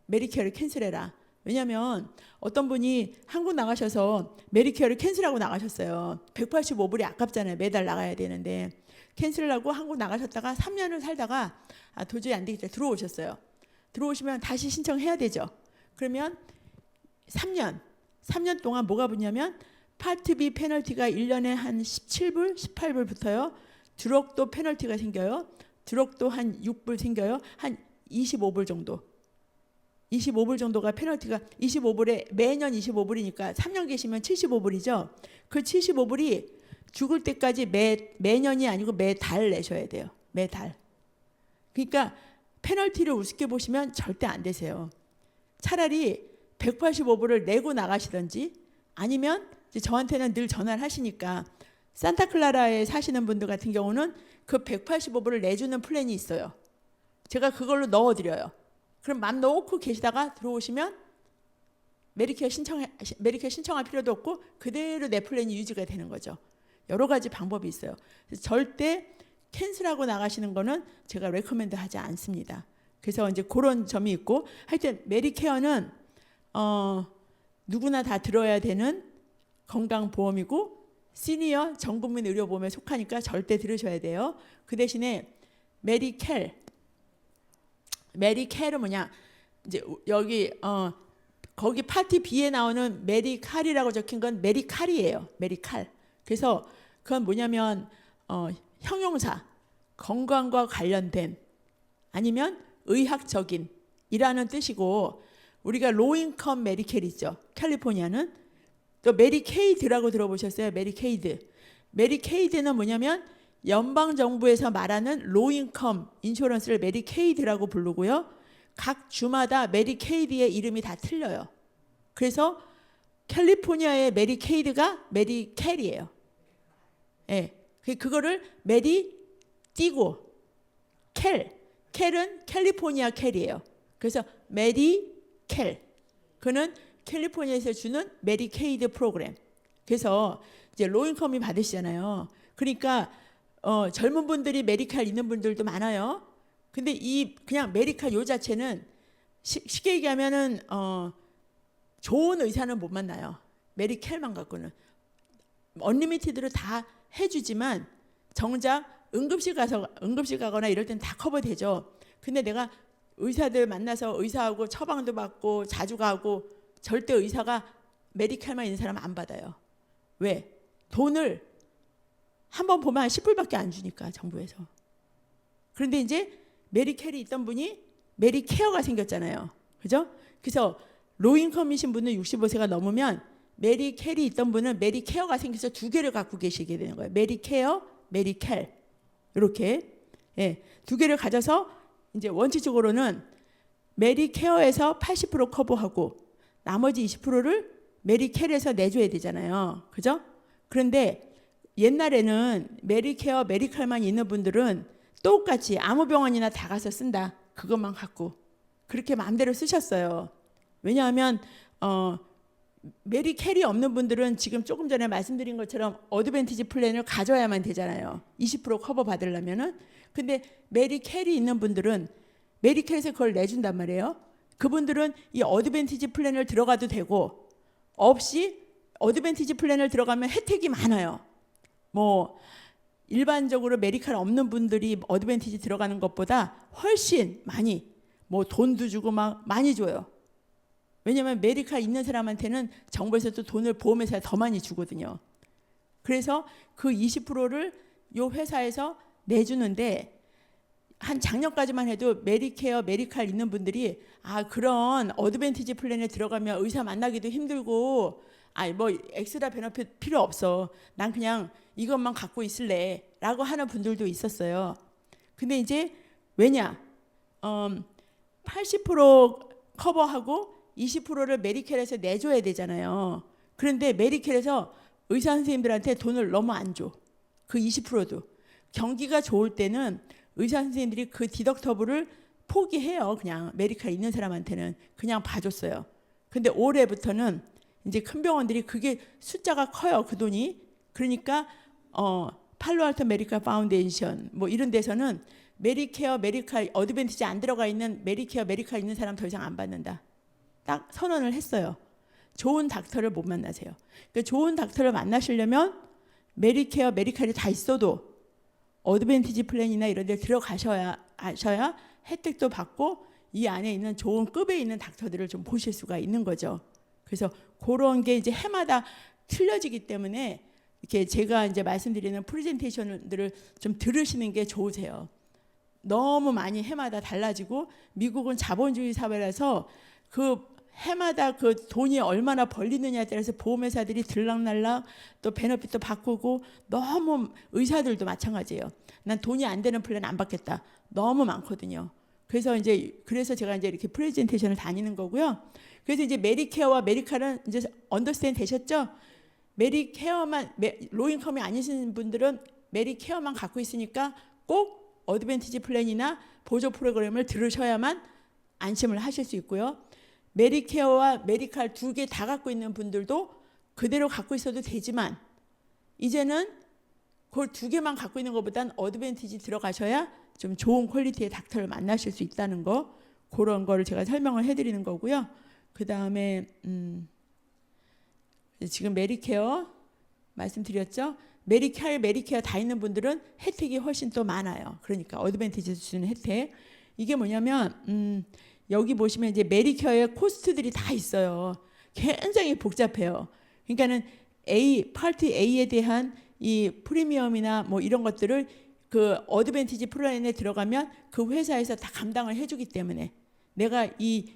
메디케어를 캔슬해라. 왜냐하면 어떤 분이 한국 나가셔서 메디케어를 캔슬하고 나가셨어요. 185불이 아깝잖아요. 매달 나가야 되는데. 캔슬하고 한국 나가셨다가 3년을 살다가 도저히 안 되겠다 들어오셨어요. 들어오시면 다시 신청해야 되죠. 그러면 3년 동안 뭐가 붙냐면, 파트 B 페널티가 1년에 한 17불, 18불 붙어요. 드럭도 페널티가 생겨요. 드럭도 한 6불 생겨요. 한 25불 정도. 25불 정도가 페널티가, 25불에 매년 25불이니까 3년 계시면 75불이죠. 그 75불이 죽을 때까지 매년이 아니고 매달 내셔야 돼요. 매달. 그러니까 페널티를 우습게 보시면 절대 안 되세요. 차라리 185불을 내고 나가시든지, 아니면 이제 저한테는 늘 전화를 하시니까 산타클라라에 사시는 분들 같은 경우는 그 185불을 내주는 플랜이 있어요. 제가 그걸로 넣어드려요. 그럼 맘 놓고 계시다가 들어오시면 메디케어 신청할 필요도 없고 그대로 내 플랜이 유지가 되는 거죠. 여러 가지 방법이 있어요. 절대 캔슬하고 나가시는 거는 제가 레코멘드 하지 않습니다. 그래서 이제 그런 점이 있고, 하여튼 메디케어는 누구나 다 들어야 되는 건강보험이고, 시니어 전국민 의료보험에 속하니까 절대 들으셔야 돼요. 그 대신에 메디켈은 뭐냐? 이제 여기 거기 파트 B에 나오는 메디칼이라고 적힌 건 메디칼이에요. 메디칼. 그래서 그건 뭐냐면 형용사, 건강과 관련된, 아니면 의학적인 이라는 뜻이고, 우리가 로인컴 메디켈 있죠. 캘리포니아는 또 메디케이드라고 들어보셨어요? 메디케이드는 뭐냐면 연방정부에서 말하는 로인컴 인쇼런스를 메디케이드라고 부르고요. 각 주마다 메디케이드의 이름이 다 틀려요. 그래서 캘리포니아의 메디케이드가 메디켈이에요. 예, 그거를 메디 띄고 켈은 캘리포니아 켈이에요. 그래서 메디켈, 그는 캘리포니아에서 주는 메디케이드 프로그램. 그래서 이제 로인컴이 받으시잖아요. 그러니까 젊은 분들이 메디칼 있는 분들도 많아요. 근데 이 그냥 메디칼 요 자체는 쉽게 얘기하면은 좋은 의사는 못 만나요. 메디켈만 갖고는. 언리미티드로 다 해주지만 정작 응급실 가거나 이럴 땐 다 커버되죠. 근데 내가 의사들 만나서 의사하고 처방도 받고 자주 가고 절대 의사가 메디칼만 있는 사람 안 받아요. 왜? 돈을 한 번 보면 한 10불밖에 안 주니까 정부에서. 그런데 이제 메디칼이 있던 분이 메디케어가 생겼잖아요. 그죠? 그래서 로인컴이신 분은 65세가 넘으면 메디칼이 있던 분은 메디케어가 생겨서 두 개를 갖고 계시게 되는 거예요. 메디케어, 메디칼 이렇게 두 개를 가져서 이제 원칙적으로는 메디케어에서 80% 커버하고 나머지 20%를 메디칼에서 내줘야 되잖아요. 그죠? 그런데 옛날에는 메디케어, 메디칼만 있는 분들은 똑같이 아무 병원이나 다 가서 쓴다. 그것만 갖고 그렇게 마음대로 쓰셨어요. 왜냐하면 메디칼이 없는 분들은 지금 조금 전에 말씀드린 것처럼 어드밴티지 플랜을 가져야만 되잖아요. 20% 커버 받으려면은. 근데 메디칼이 있는 분들은 메디칼에서 그걸 내준단 말이에요. 그분들은 이 어드밴티지 플랜을 들어가도 되고 없이 어드밴티지 플랜을 들어가면 혜택이 많아요. 뭐 일반적으로 메디칼 없는 분들이 어드밴티지 들어가는 것보다 훨씬 많이 뭐 돈도 주고 막 많이 줘요. 왜냐하면 메디칼 있는 사람한테는 정부에서 또 돈을 보험회사에 더 많이 주거든요. 그래서 그 20%를 요 회사에서 내주는데 한 작년까지만 해도 메디케어, 메디칼 있는 분들이 그런 어드밴티지 플랜에 들어가면 의사 만나기도 힘들고 뭐 엑스트라 베너핏 필요 없어. 난 그냥 이것만 갖고 있을래 라고 하는 분들도 있었어요. 근데 이제 왜냐? 80% 커버하고 20%를 메디칼에서 내줘야 되잖아요. 그런데 메디칼에서 의사 선생님들한테 돈을 너무 안 줘. 그 20%도. 경기가 좋을 때는 의사 선생님들이 그 디덕터블을 포기해요. 그냥 메디칼 있는 사람한테는 그냥 봐줬어요. 근데 올해부터는 이제 큰 병원들이 그게 숫자가 커요. 그 돈이. 그러니까 팔로알토 메디컬 파운데이션 뭐 이런 데서는 메디케어, 메디칼 어드밴티지 안 들어가 있는 메디케어, 메디칼 있는 사람 더 이상 안 받는다. 딱 선언을 했어요. 좋은 닥터를 못 만나세요. 그러니까 좋은 닥터를 만나시려면 메디케어, 메디칼이 다 있어도 어드밴티지 플랜이나 이런 데 들어가셔야 혜택도 받고 이 안에 있는 좋은 급에 있는 닥터들을 좀 보실 수가 있는 거죠. 그래서 그런 게 이제 해마다 틀려지기 때문에 이렇게 제가 이제 말씀드리는 프레젠테이션들을 좀 들으시는 게 좋으세요. 너무 많이 해마다 달라지고 미국은 자본주의 사회라서 그 해마다 그 돈이 얼마나 벌리느냐에 따라서 보험회사들이 들락날락 또 베너핏도 바꾸고 너무 의사들도 마찬가지예요. 난 돈이 안 되는 플랜 안 받겠다. 너무 많거든요. 그래서 제가 이제 이렇게 프레젠테이션을 다니는 거고요. 그래서 이제 메디케어와 메디칼은 이제 언더스탠드 되셨죠? 메디케어만 로인컴이 아니신 분들은 메디케어만 갖고 있으니까 꼭 어드밴티지 플랜이나 보조 프로그램을 들으셔야만 안심을 하실 수 있고요. 메디케어와 메디칼 두 개 다 갖고 있는 분들도 그대로 갖고 있어도 되지만 이제는 그걸 두 개만 갖고 있는 것보단 어드밴티지 들어가셔야 좀 좋은 퀄리티의 닥터를 만나실 수 있다는 거, 그런 거를 제가 설명을 해드리는 거고요. 그 다음에 지금 메디케어 말씀드렸죠. 메디칼, 메디케어 다 있는 분들은 혜택이 훨씬 또 많아요. 그러니까 어드밴티지 주는 혜택. 이게 뭐냐면 여기 보시면 이제 메디케어의 코스트들이 다 있어요. 굉장히 복잡해요. 그러니까는 파트 A에 대한 이 프리미엄이나 뭐 이런 것들을 그 어드밴티지 플랜에 들어가면 그 회사에서 다 감당을 해주기 때문에 내가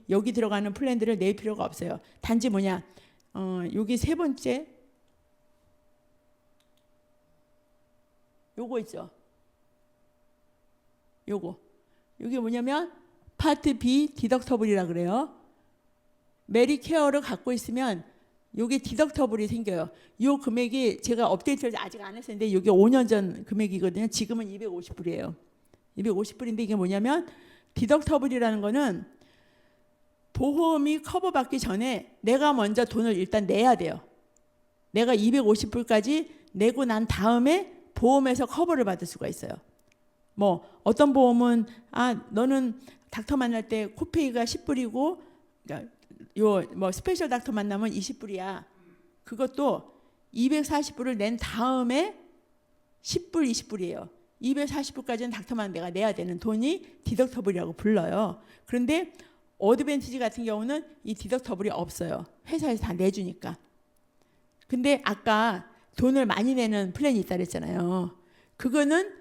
여기 들어가는 플랜들을 낼 필요가 없어요. 단지 뭐냐, 여기 세 번째 요거 있죠. 요게 뭐냐면 파트 B 디덕터블이라 그래요. 메디케어를 갖고 있으면 요게 디덕터블이 생겨요. 요 금액이 제가 업데이트를 아직 안 했었는데 이게 5년 전 금액이거든요. 지금은 250불이에요. 250불인데 이게 뭐냐면 디덕터블이라는 거는 보험이 커버받기 전에 내가 먼저 돈을 일단 내야 돼요. 내가 250불까지 내고 난 다음에 보험에서 커버를 받을 수가 있어요. 뭐 어떤 보험은 너는 닥터 만날 때 코페이가 10불이고 그러니까 뭐 스페셜 닥터 만나면 20불이야. 그것도 240불을 낸 다음에 10불, 20불이에요. 240불까지는 닥터만 내가 내야 되는 돈이 디덕터블이라고 불러요. 그런데 어드밴티지 같은 경우는 이 디덕터블이 없어요. 회사에서 다 내주니까. 근데 아까 돈을 많이 내는 플랜이 있다 그랬잖아요. 그거는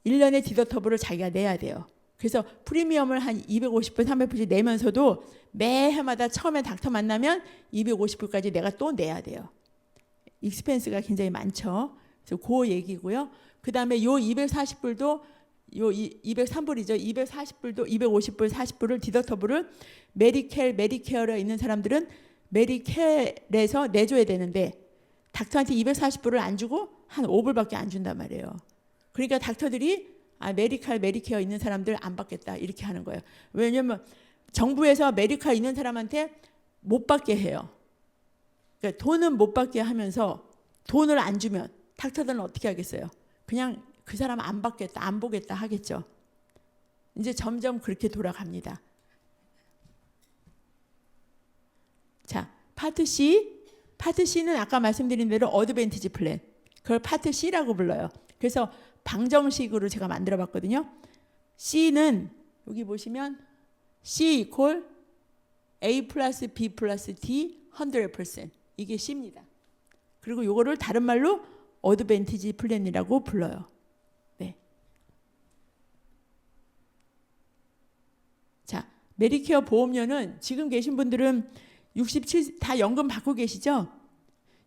1년에 디덕터블을 자기가 내야 돼요. 그래서 프리미엄을 한 250불, 300불씩 내면서도 매해마다 처음에 닥터 만나면 250불까지 내가 또 내야 돼요. 익스펜스가 굉장히 많죠. 그래서 그 얘기고요. 그 다음에 요 240불도 요 203불이죠. 240불도 250불, 40불을 디덕터블을 메디케어에 있는 사람들은 메디케어에서 내줘야 되는데 닥터한테 240불을 안 주고 한 5불밖에 안 준단 말이에요. 그러니까 닥터들이 메디케어 있는 사람들 안 받겠다 이렇게 하는 거예요. 왜냐면 정부에서 메디케어 있는 사람한테 못 받게 해요. 그러니까 돈은 못 받게 하면서 돈을 안 주면 닥터들은 어떻게 하겠어요? 그냥 그 사람 안 받겠다, 안 보겠다 하겠죠. 이제 점점 그렇게 돌아갑니다. 자, 파트 C. 파트 C는 아까 말씀드린 대로 어드밴티지 플랜. 그걸 파트 C라고 불러요. 그래서 방정식으로 제가 만들어 봤거든요. C는 여기 보시면 C 이퀄 A 플러스 B 플러스 D 100%. 이게 C입니다. 그리고 이거를 다른 말로 어드밴티지 플랜이라고 불러요. 네. 자, 메디케어 보험료는 지금 계신 분들은 67 다 연금 받고 계시죠?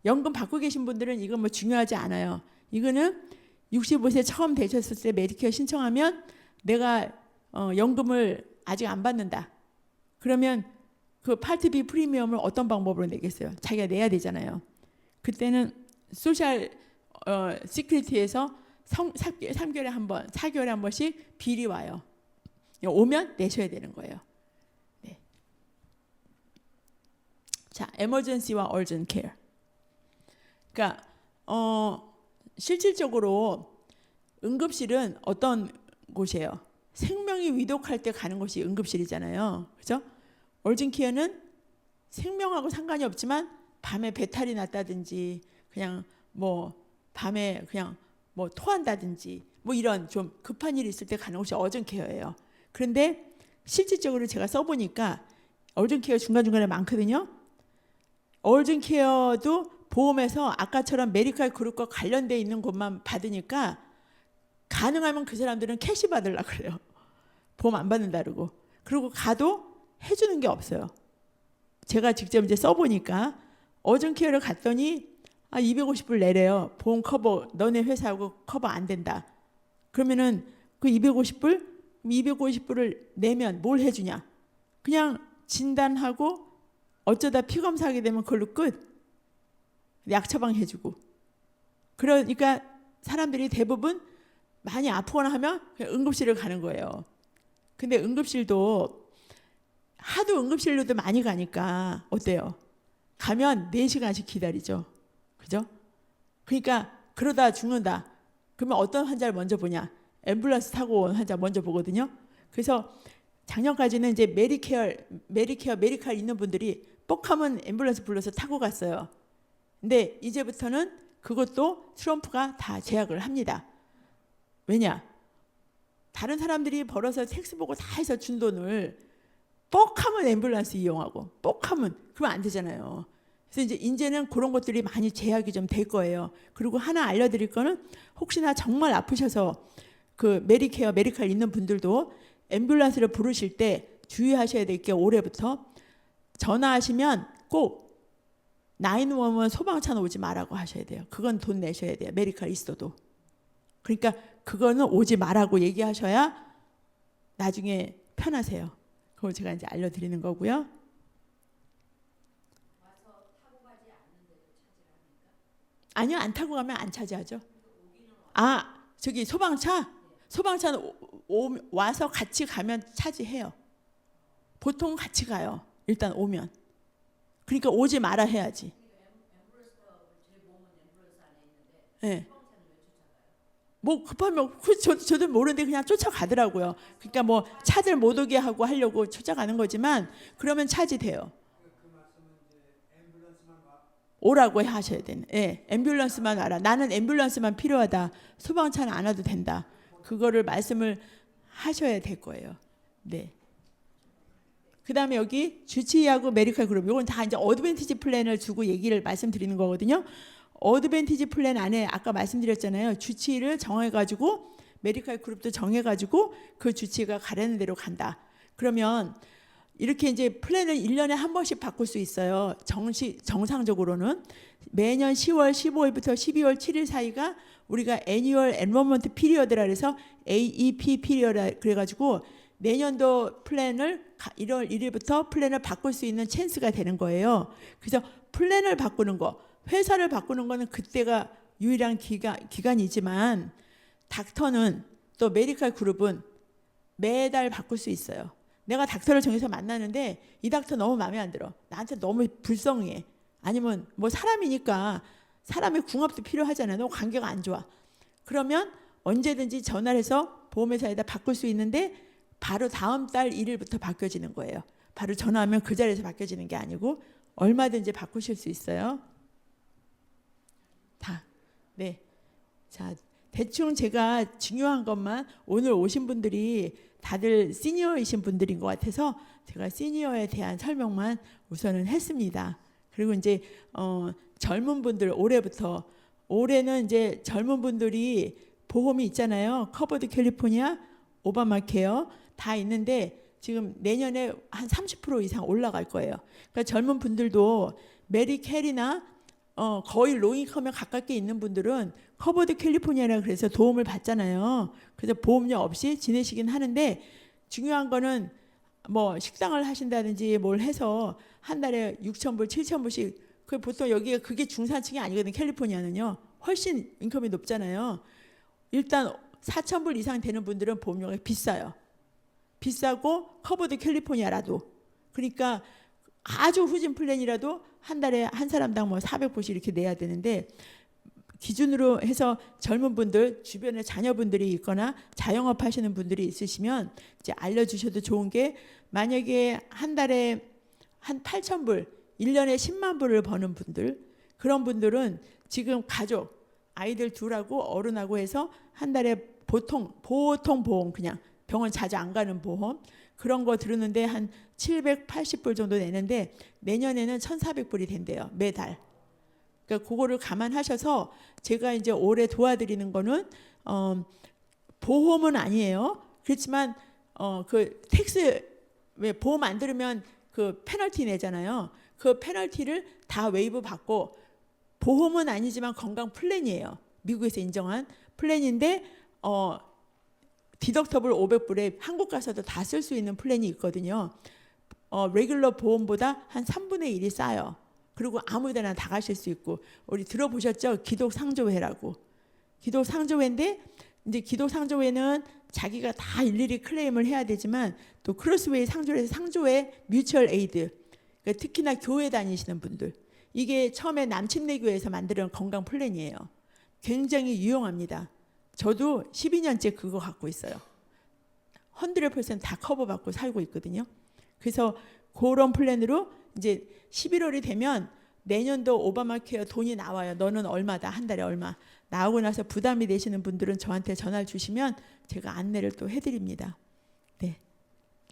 연금 받고 계신 분들은 이건 뭐 중요하지 않아요. 이거는 65세 처음 되셨을 때 메디케어 신청하면 내가 연금을 아직 안 받는다. 그러면 그 파트 B 프리미엄을 어떤 방법으로 내겠어요? 자기가 내야 되잖아요. 그때는 소셜 시큐리티에서 3개월에 한 번, 4개월에 한 번씩 비리 와요. 오면 내셔야 되는 거예요. 네. 자, 에머전시와 얼전 케어. 그러니까 실질적으로 응급실은 어떤 곳이에요? 생명이 위독할 때 가는 곳이 응급실이잖아요. 그죠? 얼전 케어는 생명하고 상관이 없지만 밤에 배탈이 났다든지 그냥 뭐 밤에 그냥 뭐 토한다든지 뭐 이런 좀 급한 일이 있을 때 가는 곳이 어전 케어예요. 그런데 실질적으로 제가 써보니까 얼전 케어 중간중간에 많거든요. 얼전 케어도 보험에서 아까처럼 메디컬 그룹과 관련돼 있는 곳만 받으니까 가능하면 그 사람들은 캐시 받으려고 그래요. 보험 안 받는다 그러고. 그리고 가도 해주는 게 없어요. 제가 직접 이제 써보니까 어전 케어를 갔더니 250불 내래요. 보험 커버 너네 회사하고 커버 안 된다. 그러면은 그 250불을 내면 뭘 해주냐? 그냥 진단하고 어쩌다 피 검사하게 되면 그걸로 끝. 약 처방해주고. 그러니까 사람들이 대부분 많이 아프거나 하면 그냥 응급실을 가는 거예요. 근데 응급실도 하도 응급실로도 많이 가니까 어때요? 가면 4시간씩 기다리죠. 그죠? 그러니까 그러다 죽는다. 그러면 어떤 환자를 먼저 보냐? 앰뷸런스 타고 온 환자 먼저 보거든요. 그래서 작년까지는 이제 메디컬 있는 분들이 뻑하면 앰뷸런스 불러서 타고 갔어요. 근데 이제부터는 그것도 트럼프가 다 제약을 합니다. 왜냐? 다른 사람들이 벌어서 텍스 보고 다 해서 준 돈을 뻑하면 앰뷸런스 이용하고 뻑하면 그러면 안 되잖아요. 그래서 이제는 그런 것들이 많이 제약이 좀 될 거예요. 그리고 하나 알려드릴 거는 혹시나 정말 아프셔서 그 메디컬 있는 분들도 앰뷸런스를 부르실 때 주의하셔야 될 게 올해부터 전화하시면 꼭 911 소방차 오지 말라고 하셔야 돼요. 그건 돈 내셔야 돼요. 메디컬 있어도. 그러니까 그거는 오지 말라고 얘기하셔야 나중에 편하세요. 그걸 제가 이제 알려드리는 거고요. 아니요, 안 타고 가면 안 차지하죠. 저기 소방차? 소방차는 와서 같이 가면 차지해요. 보통 같이 가요. 일단 오면. 그러니까 오지 마라 해야지. 네. 뭐 급하면 저도 모르는데 그냥 쫓아가더라고요. 그러니까 뭐 차들 못 오게 하고 하려고 쫓아가는 거지만 그러면 차지돼요. 오라고 하셔야 되는. 예, 앰뷸런스만 와라. 나는 앰뷸런스만 필요하다. 소방차는 안 와도 된다. 그거를 말씀을 하셔야 될 거예요. 네. 그다음에 여기 주치의하고 메디컬 그룹 이건 다 이제 어드밴티지 플랜을 주고 얘기를 말씀드리는 거거든요. 어드밴티지 플랜 안에 아까 말씀드렸잖아요. 주치의를 정해가지고 메디컬 그룹도 정해가지고 그 주치의가 가라는 대로 간다. 그러면 이렇게 이제 플랜을 1년에 한 번씩 바꿀 수 있어요. 정상적으로는 매년 10월 15일부터 12월 7일 사이가 우리가 애니얼 엔로먼트 피리어드라 그래서 AEP 피리어드 그래가지고 내년도 플랜을 1월 1일부터 플랜을 바꿀 수 있는 찬스가 되는 거예요. 그래서 플랜을 바꾸는 거, 회사를 바꾸는 거는 그때가 유일한 기간이지만 닥터는 또 메디컬 그룹은 매달 바꿀 수 있어요. 내가 닥터를 정해서 만나는데 이 닥터 너무 마음에 안 들어. 나한테 너무 불성해. 아니면 뭐 사람이니까 사람의 궁합도 필요하잖아요. 너무 관계가 안 좋아. 그러면 언제든지 전화를 해서 보험회사에다 바꿀 수 있는데 바로 다음 달 1일부터 바뀌어지는 거예요. 바로 전화하면 그 자리에서 바뀌어지는 게 아니고 얼마든지 바꾸실 수 있어요. 다. 네. 자, 대충 제가 중요한 것만 오늘 오신 분들이 다들 시니어이신 분들인 것 같아서 제가 시니어에 대한 설명만 우선은 했습니다. 그리고 이제 젊은 분들 올해는 이제 젊은 분들이 보험이 있잖아요. 커버드 캘리포니아, 오바마 케어 다 있는데 지금 내년에 한 30% 이상 올라갈 거예요. 그러니까 젊은 분들도 메디켈이나 거의 로잉컴에 가깝게 있는 분들은 커버드 캘리포니아라 그래서 도움을 받잖아요. 그래서 보험료 없이 지내시긴 하는데 중요한 거는 뭐 식당을 하신다든지 뭘 해서 한 달에 6,000불, 7,000불씩 그 보통 여기가 그게 중산층이 아니거든요. 캘리포니아는요. 훨씬 인컴이 높잖아요. 일단 4,000불 이상 되는 분들은 보험료가 비싸요. 비싸고 커버드 캘리포니아라도 그러니까 아주 후진 플랜이라도 한 달에 한 사람당 뭐 400불씩 이렇게 내야 되는데 기준으로 해서 젊은 분들 주변에 자녀분들이 있거나 자영업 하시는 분들이 있으시면 이제 알려주셔도 좋은 게 만약에 한 달에 한 8,000불 1년에 10만 불을 버는 분들 그런 분들은 지금 가족 아이들 둘하고 어른하고 해서 한 달에 보통 보험 그냥 병원 자주 안 가는 보험 그런 거 들었는데 한 780불 정도 내는데 내년에는 1,400불이 된대요. 매달. 그러니까 그거를 감안하셔서 제가 이제 올해 도와드리는 거는 보험은 아니에요. 그렇지만 그 텍스 왜 보험 안 들으면 그 페널티 내잖아요. 그 페널티를 다 웨이브 받고 보험은 아니지만 건강 플랜이에요. 미국에서 인정한 플랜인데 디덕터블 500불에 한국 가서도 다 쓸 수 있는 플랜이 있거든요. 레귤러 보험보다 한 3분의 1이 싸요. 그리고 아무데나 다 가실 수 있고 우리 들어보셨죠? 기독상조회라고. 기독상조회인데 이제 기독상조회는 자기가 다 일일이 클레임을 해야 되지만 또 크로스웨이 상조회에서 상조회 뮤추얼 에이드 그러니까 특히나 교회 다니시는 분들 이게 처음에 남침내교에서 만든 건강 플랜이에요. 굉장히 유용합니다. 저도 12년째 그거 갖고 있어요. 100%다 커버받고 살고 있거든요. 그래서 그런 플랜으로 이제 11월이 되면 내년도 오바마 케어 돈이 나와요. 너는 얼마다 한 달에 얼마. 나오고 나서 부담이 되시는 분들은 저한테 전화를 주시면 제가 안내를 또 해드립니다. 네.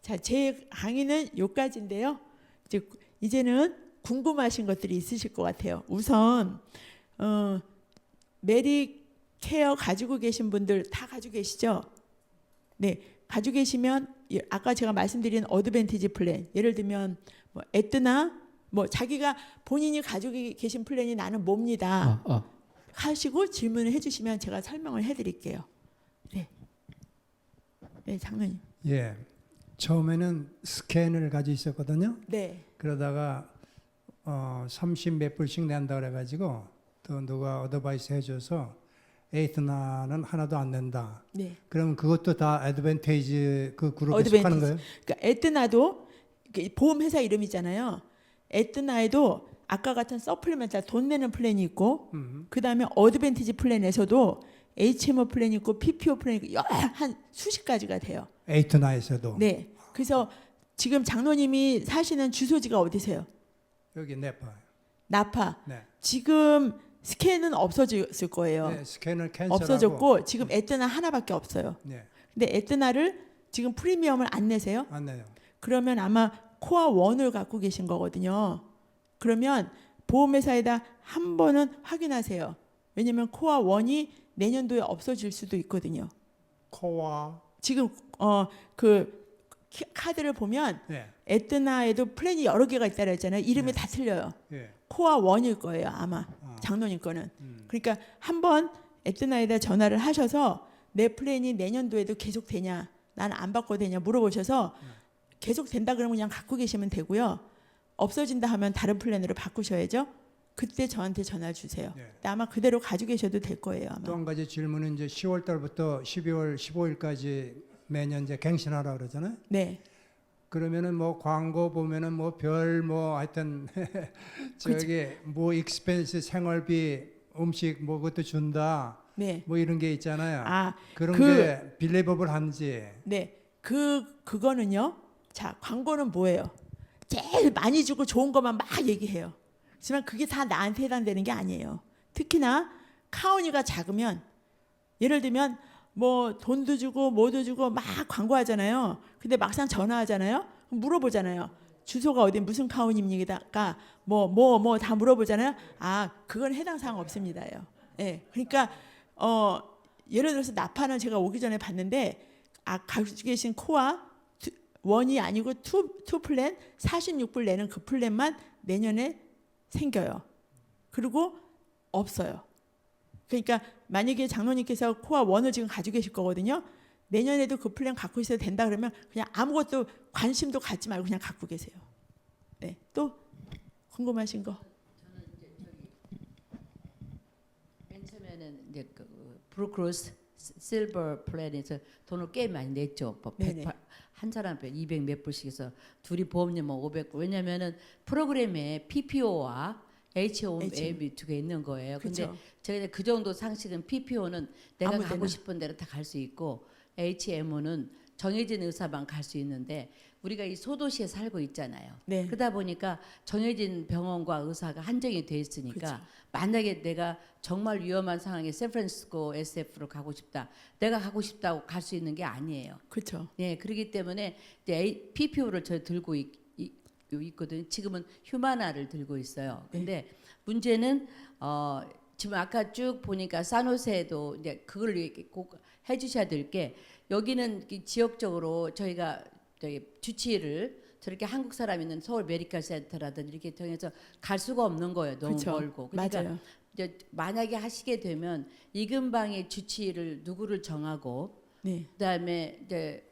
자, 제 강의는 여기까지인데요. 이제는 궁금하신 것들이 있으실 것 같아요. 우선 메디케어 가지고 계신 분들 다 가지고 계시죠? 네, 가지고 계시면 아까 제가 말씀드린 어드밴티지 플랜 예를 들면 뭐 에트나 뭐 자기가 본인이 가지고 계신 플랜이 나는 뭡니다 하시고 질문을 해주시면 제가 설명을 해드릴게요. 네, 네 장로님.
예, 처음에는 스캔을 가지고 있었거든요.
네.
그러다가 30몇 불씩 낸다 그래가지고 또 누가 어드바이스 해줘서 에이트나는 하나도 안 낸다.
네.
그럼 그것도 다 어드밴티지 그 그룹에 속하는 거예요?
그러니까 에트나도 보험 회사 이름이잖아요. 에트나에도 아까 같은 서플리멘탈 돈 내는 플랜이 있고 그 다음에 어드밴티지 플랜에서도 HMO 플랜이 있고 PPO 플랜이 있고 한 수십 가지가 돼요.
에이트나에서도?
네. 그래서 지금 장로님이 사시는 주소지가 어디세요?
여기 네파.
나파.
네.
지금 스캔은 없어졌을 거예요.
네, 스캔을 캔슬하고
없어졌고 지금 에뜨나 하나밖에 없어요.
네,
근데 에뜨나를 지금 프리미엄을 안 내세요?
안 내요.
그러면 아마 코어 1을 갖고 계신 거거든요. 그러면 보험회사에다 한 번은 확인하세요. 왜냐면 코어 1이 내년도에 없어질 수도 있거든요.
코와
지금 그 카드를 보면
네,
에뜨나에도 플랜이 여러 개가 있다고 했잖아요. 이름이
네.
다 틀려요.
예,
코어 1일 거예요, 아마.
아,
장로님 거는. 그러니까 한번 에뜨나에다 전화를 하셔서 내 플랜이 내년도에도 계속 되냐, 나는 안 바꿔도 되냐 물어보셔서 계속 된다 그러면 그냥 갖고 계시면 되고요. 없어진다 하면 다른 플랜으로 바꾸셔야죠. 그때 저한테 전화 주세요.
네.
근데 아마 그대로 가지고 계셔도 될 거예요,
또
아마.
한 가지 질문은 이제 10월 달부터 12월 15일까지 매년 이제 갱신하라 그러잖아요.
네,
그러면은 뭐 광고 보면은 뭐 별 뭐 하여튼 저기 뭐 익스펜스 생활비 음식 뭐 그것도 준다
네.
뭐 이런 게 있잖아요.
아,
그런
그-
게 빌리버블한지
네. 그거는요. 자, 광고는 뭐예요? 제일 많이 주고 좋은 것만 막 얘기해요. 하지만 그게 다 나한테 해당되는 게 아니에요. 특히나 카운티가 작으면 예를 들면 뭐 돈도 주고 뭐도 주고 막 광고하잖아요. 근데 막상 전화하잖아요. 그럼 물어보잖아요. 주소가 어디 무슨 카운티입니까? 뭐 다 물어보잖아요. 아, 그건 해당 사항 없습니다요. 예. 그러니까 예를 들어서 나파는 제가 오기 전에 봤는데 가지고 계신 코아 원이 아니고 투 플랜 46불 내는 그 플랜만 내년에 생겨요. 그리고 없어요. 그러니까 만약에 장로님께서 코아 원을 지금 가지고 계실 거거든요. 내년에도 그 플랜 갖고 있어도 된다 그러면 그냥 아무것도 관심도 갖지 말고 그냥 갖고 계세요. 네. 또 궁금하신 거?
맨 처음에는 이제 그 브루크로스 실버 플랜에서 돈을 꽤 많이 냈죠. 뭐
네네.
한 사람에 200 몇 불씩 해서 둘이 보험료만 500불. 왜냐면은 프로그램에 PPO와 HOM이 두 개 있는 거예요. 근데
그렇죠.
제가 그 정도 상식은 PPO는 내가
아무
가고
데나.
싶은 대로 다 갈 수 있고 HMO는 정해진 의사만 갈 수 있는데 우리가 이 소도시에 살고 있잖아요.
네.
그러다 보니까 정해진 병원과 의사가 한정이 돼 있으니까
그렇죠.
만약에 내가 정말 위험한 상황에 샌프란시스코 SF로 가고 싶다. 내가 가고 싶다고 갈 수 있는 게 아니에요.
그렇죠.
네, 그렇기 때문에 이제 PPO를 저 들고 있거든요. 지금은 휴마나를 들고 있어요. 근데 문제는 지금 아까 쭉 보니까 산호세도 이제 그걸 이렇게 꼭 해주셔야 될 게 여기는 지역적으로 저희가 저기 주치의를 저렇게 한국 사람 있는 서울 메디컬 센터라든지 이렇게 통해서 갈 수가 없는 거예요. 너무
그쵸.
멀고. 그러니까
맞아요.
이제 만약에 하시게 되면 이 근방의 주치의를 누구를 정하고
네.
그다음에 이제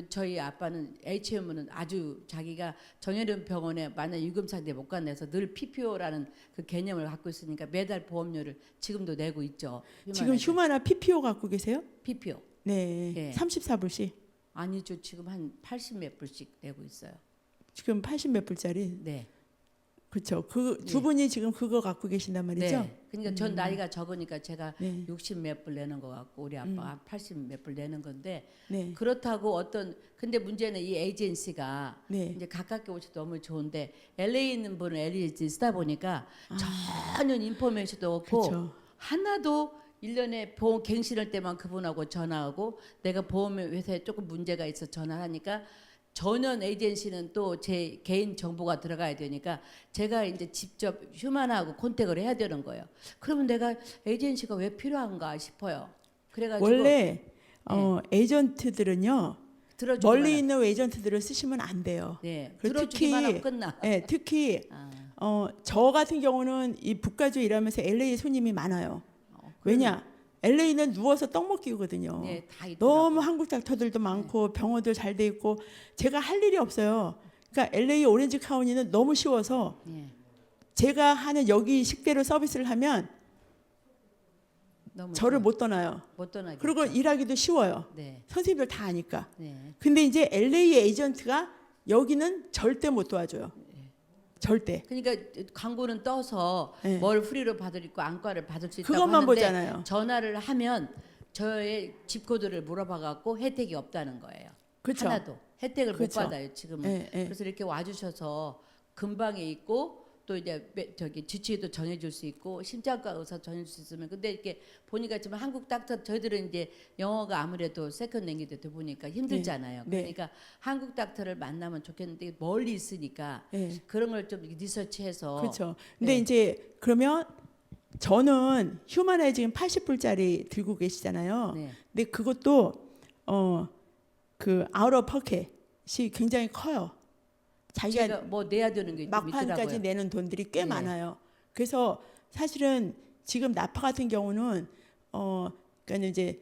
저희 아빠는 HM은 아주 자기가 정해진 병원에 만약 유금상대 못 간다해서 늘 PPO라는 그 개념을 갖고 있으니까 매달 보험료를 지금도 내고 있죠.
지금 휴마나 PPO 갖고 계세요?
PPO
네.
예.
34불씩.
아니죠. 지금 한 80 몇 불씩 내고 있어요.
지금 80 몇 불짜리.
네.
그렇죠. 그 두
네.
분이 지금 그거 갖고 계신단 말이죠?
네. 그러니까 전 나이가 적으니까 제가
네.
60 몇 불 내는 것 같고 우리 아빠가 80 몇 불 내는 건데
네.
그렇다고 근데 문제는 이 에이전시가
네.
이제 가깝게 오셔도 너무 좋은데 LA에 있는 분은 LA에 쓰다 보니까 전혀 인포메이션도 없고
그렇죠.
하나도 1년에 보험 갱신할 때만 그분하고 전화하고 내가 보험 회사에 조금 문제가 있어 전화하니까 전혀 에이전시는 또 제 개인 정보가 들어가야 되니까 제가 이제 직접 휴만하고 콘택을 해야 되는 거예요. 그러면 내가 에이전시가 왜 필요한가 싶어요. 그래가지고
원래 에이전트들은요.
들어주기만
멀리
하-
있는 에이전트들을 쓰시면 안 돼요.
네,
그리고
들어주기만
특히-
하면 끝나.
네, 특히
아,
저 같은 경우는 이 북가주 일하면서 LA 손님이 많아요. 왜냐? LA는 누워서 떡 먹기거든요.
네, 다 있더라고.
너무 한국 닥터들도 많고 병원도 잘 돼 있고 제가 할 일이 없어요. 그러니까 LA 오렌지 카운티는 너무 쉬워서
네,
제가 하는 여기 식대로 서비스를 하면
너무
저를 못 떠나요.
못 떠나겠죠.
그리고 일하기도 쉬워요.
네,
선생님들 다 아니까.
네,
근데 이제 LA 에이전트가 여기는 절대 못 도와줘요. 절대.
그러니까 광고는 떠서
네.
뭘 프리로 받을 있고 안과를 받을 수 있다고
그것만
하는데
보잖아요.
전화를 하면 저의 집 코드를 물어봐 갖고 혜택이 없다는 거예요.
그렇죠.
하나도 혜택을
그쵸.
못 받아요 지금은.
예, 예.
그래서 이렇게 와주셔서 근방에 있고 또 이제 저기 주치의도 정해줄 수 있고 심장과 의사 정해줄 수 있으면 근데 이렇게 보니까 지금 한국 닥터 저희들은 이제 영어가 아무래도 세컨 랭귀지다 보니까 힘들잖아요.
네.
그러니까 한국 닥터를 만나면 좋겠는데 멀리 있으니까
네.
그런 걸 좀 리서치해서
그렇죠. 근데
네.
이제 그러면 저는 휴마나에 지금 80불짜리 들고 계시잖아요.
네.
근데 그것도 그 아웃 오브 퍼켓이 굉장히 커요. 자기가
제가 뭐 내야 되는 게 좀
막판까지
있더라고요.
내는 돈들이 꽤
네.
많아요. 그래서 사실은 지금 나파 같은 경우는 그러니까 이제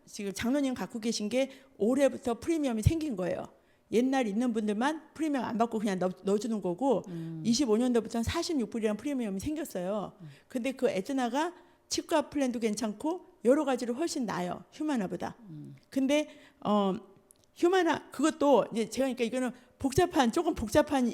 지금 장로님 갖고 계신 게 올해부터 프리미엄이 생긴 거예요. 옛날 있는 분들만 프리미엄 안 받고 그냥 넣어주는 거고 25년도부터는 46불이라는 프리미엄이 생겼어요. 근데 그 에트나가 치과 플랜도 괜찮고 여러 가지로 훨씬 나아요. 휴마나보다. 근데 휴마나 그것도 이제 제가 그러니까 이거는 조금 복잡한